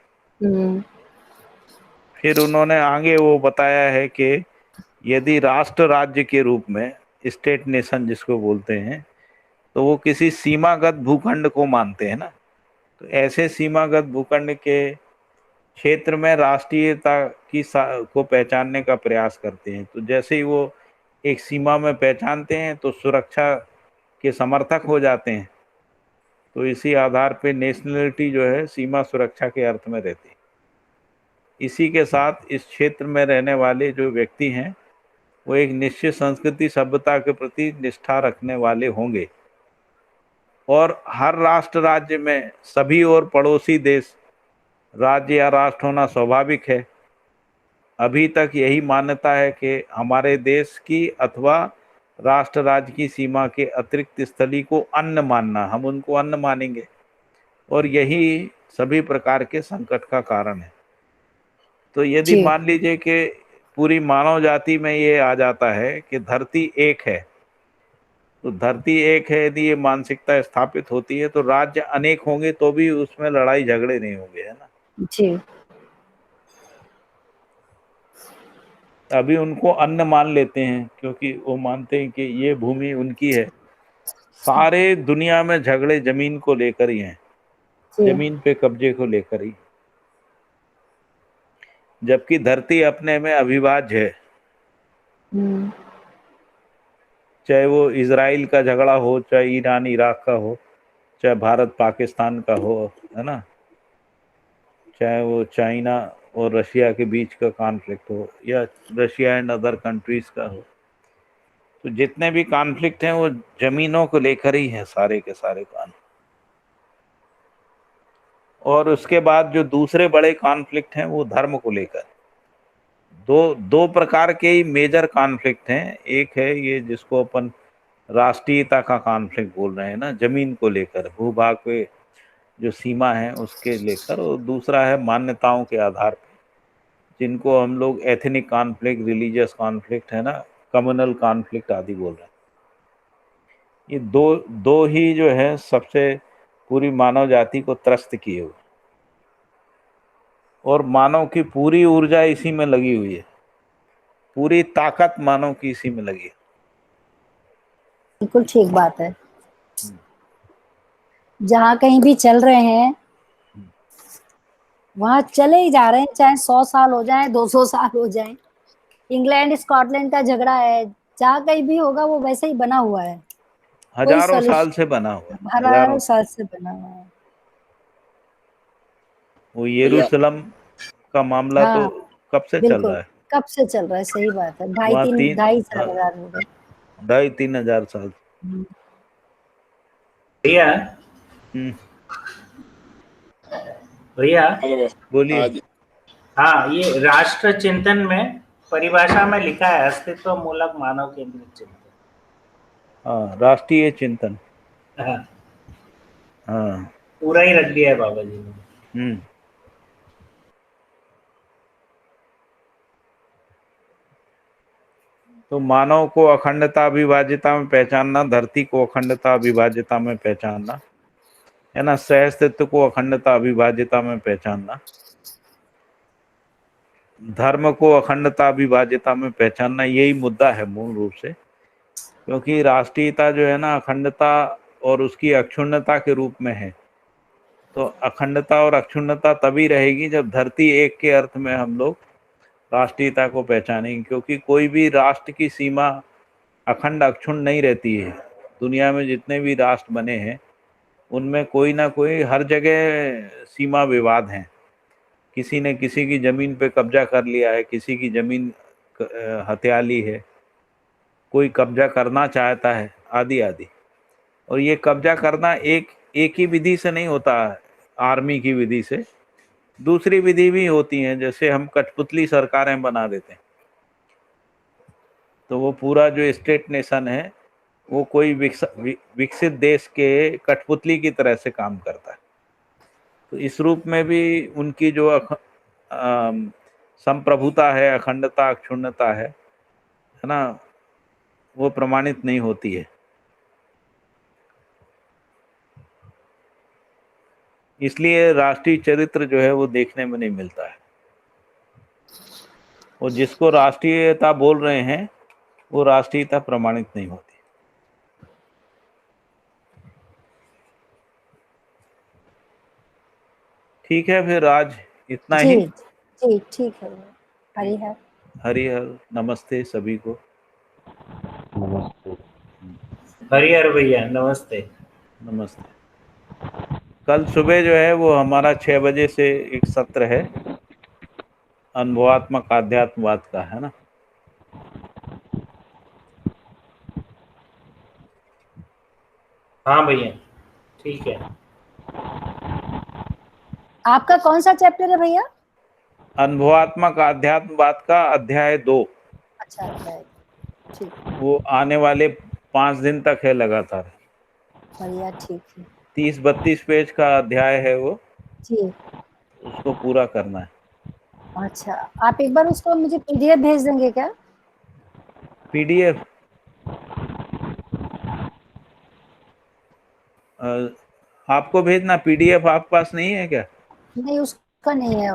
फिर उन्होंने आगे वो बताया है कि यदि राष्ट्र राज्य के रूप में, स्टेट नेशन जिसको बोलते हैं, तो वो किसी सीमागत भूखंड को मानते हैं ना। तो ऐसे सीमागत भूखंड के क्षेत्र में राष्ट्रीयता को पहचानने का प्रयास करते हैं। तो जैसे ही वो एक सीमा में पहचानते हैं तो सुरक्षा के समर्थक हो जाते हैं। तो इसी आधार पे नेशनलिटी जो है सीमा सुरक्षा के अर्थ में रहती है। इसी के साथ इस क्षेत्र में रहने वाले जो व्यक्ति हैं वो एक निश्चित संस्कृति सभ्यता के प्रति निष्ठा रखने वाले होंगे, और हर राष्ट्र राज्य में सभी और पड़ोसी देश राज्य या राष्ट्र होना स्वाभाविक है। अभी तक यही मान्यता है कि हमारे देश की अथवा राष्ट्र राज्य की सीमा के अतिरिक्त स्थली को अन्न मानना, हम उनको अन्न मानेंगे, और यही सभी प्रकार के संकट का कारण है। तो यदि मान लीजिए कि पूरी मानव जाति में ये आ जाता है कि धरती एक है, तो धरती एक है, यदि ये मानसिकता स्थापित होती है तो राज्य अनेक होंगे तो भी उसमें लड़ाई झगड़े नहीं होंगे, है ना। जी अभी उनको अन्न मान लेते हैं क्योंकि वो मानते हैं कि ये भूमि उनकी है। सारे दुनिया में झगड़े जमीन को लेकर ही हैं, जमीन पे कब्जे को लेकर ही, जबकि धरती अपने में अविभाज्य है। चाहे वो इजराइल का झगड़ा हो, चाहे ईरान इराक का हो, चाहे भारत पाकिस्तान का हो, है ना, चाहे वो चाइना और रशिया के बीच का कॉन्फ्लिक्ट हो या रशिया एंड अदर कंट्रीज का हो, तो जितने भी कॉन्फ्लिक्ट हैं वो जमीनों को लेकर ही हैं, सारे के सारे कान। और उसके बाद जो दूसरे बड़े कॉन्फ्लिक्ट हैं वो धर्म को लेकर। दो प्रकार के ही मेजर कॉन्फ्लिक्ट हैं। एक है ये जिसको अपन राष्ट्रीयता का कॉन्फ्लिक्ट बोल रहे हैं ना, जमीन को लेकर, भूभाग पे जो सीमा है उसके लेकर, और दूसरा है मान्यताओं के आधार पर, जिनको हम लोग एथनिक कॉन्फ्लिक्ट, रिलीजियस कॉन्फ्लिक्ट है ना, कम्युनल कॉन्फ्लिक्ट आदि बोल रहे हैं। ये दो दो ही जो है सबसे पूरी मानव जाति को त्रस्त किए हुए, और मानव की पूरी ऊर्जा इसी में लगी हुई है, पूरी ताकत मानव की इसी में लगी है। बिल्कुल ठीक बात है। जहाँ कहीं भी चल रहे हैं वहां चले ही जा रहे हैं, चाहे 100 साल हो जाए, 200 साल हो जाए। इंग्लैंड स्कॉटलैंड का झगड़ा है, जहाँ कहीं भी होगा वो वैसे ही बना हुआ है, कोई हजारों साल से बना हुआ है, हजारों साल से बना हुआ है। वो भैया यरूशलेम का मामला तो हाँ कब से चल बिल्कुल, रहा है, कब से चल रहा है, सही बात है। वहाँ तीन, ढाई हाँ, 4,000 हो गए। 2,500-3,000 साल। भैया हम्म, भैया हेलो। बोलिए। हाँ जी। हाँ, ये राष्ट्र चिंतन में परिभाषा में लिखा है अस्तित्व मूलक मानव केंद्रित चिंतन। हाँ, राष्ट्रीय चिंतन, हाँ, हाँ। पूरा ही रख दिया है बाबा जी ने। हम्म। तो मानव को अखंडता अविभाज्यता में पहचानना, धरती को अखंडता अविभाज्यता में पहचानना, है ना, सहअस्तित्व को अखंडता अविभाज्यता में पहचानना, धर्म को अखंडता अविभाज्यता में पहचानना, यही मुद्दा है मूल रूप से। क्योंकि राष्ट्रीयता जो है ना, अखंडता और उसकी अक्षुण्णता के रूप में है। तो अखंडता और अक्षुण्णता तभी रहेगी जब धरती एक के अर्थ में हम लोग राष्ट्रीयता को पहचानेंगे। क्योंकि कोई भी राष्ट्र की सीमा अखंड अक्षुण्ण नहीं रहती है। दुनिया में जितने भी राष्ट्र बने हैं उनमें कोई ना कोई हर जगह सीमा विवाद हैं। किसी ने किसी की जमीन पे कब्जा कर लिया है, किसी की जमीन हत्या ली है, कोई कब्जा करना चाहता है, आदि आदि। और ये कब्जा करना एक ही विधि से नहीं होता है, आर्मी की विधि से, दूसरी विधि भी होती हैं। जैसे हम कठपुतली सरकारें बना देते हैं, तो वो पूरा जो स्टेट नेशन है वो कोई विकसित देश के कठपुतली की तरह से काम करता है। तो इस रूप में भी उनकी जो संप्रभुता है, अखंडता, अक्षुण्णता है ना, वो प्रमाणित नहीं होती है। इसलिए राष्ट्रीय चरित्र जो है वो देखने में नहीं मिलता है। और जिसको राष्ट्रीयता बोल रहे हैं वो राष्ट्रीयता प्रमाणित नहीं होती। ठीक है, फिर आज इतना जी ही। जी ठीक है। हरी है। हरिहर नमस्ते सभी को। हरिहर भैया नमस्ते। नमस्ते। कल सुबह जो है वो हमारा 6 बजे से एक सत्र है अनुभवात्मक आध्यात्मवाद का, है ना। हाँ भैया ठीक है। आपका कौन सा चैप्टर है भैया? अनुभवात्मक आध्यात्मवाद का अध्याय 2। अच्छा अच्छा, ठीक वो आने वाले 5 दिन तक है लगातार। बढ़िया, ठीक है। 30-32 पेज का अध्याय है वो, जी उसको पूरा करना है। अच्छा, आप एक बार उसको मुझे पीडीएफ भेज देंगे क्या? पीडीएफ आपको भेजना, पीडीएफ आपके पास नहीं है क्या? नहीं उसका नहीं है,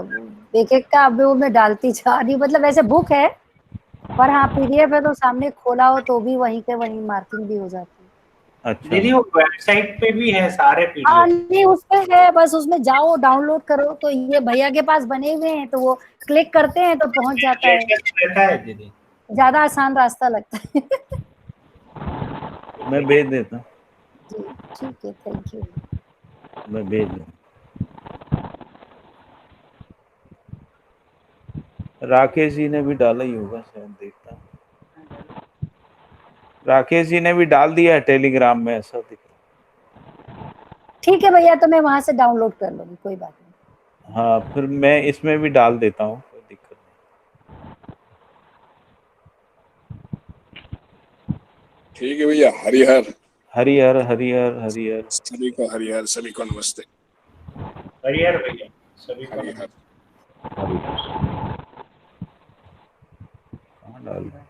एक एक का अब वो मैं डालती जा रही हूँ, मतलब वैसे बुक है पर हाँ पीडीएफ है तो सामने खोला हो तो भी वहीं के वहीं मार्किंग भी हो जाती है। अच्छा, दीदी वो वेबसाइट पे भी है सारे हाँ पीडीएफ। नहीं उस पे है, बस उसमें जाओ डाउनलोड करो, तो ये भैया के पास बने हुए हैं तो वो क्लिक करते हैं तो पहुंच जाता है। रहता है दीदी। ज्यादा आसान रास्ता लगता है। मैं भेज देता हूँ, जी ठीक है, थैंक यू। मैं भेज दूँ। राकेश जी ने भी डाला ही होगा शायद, देखता हूँ। राकेश जी ने भी डाल दिया है टेलीग्राम में, ऐसा दिख रहा ठीक है भैया, तो मैं वहां से डाउनलोड कर लूंगी, कोई बात नहीं। हाँ, फिर मैं इसमें भी डाल देता हूँ, कोई दिक्कत नहीं। ठीक है भैया, हरिहर। हरिहर हरिहर हरिहर। सभी को हरिहर, सभी को नमस्ते। हरिहर भैया, सभी को हरिहर। हरिहर कहाँ डाल रहे हैं?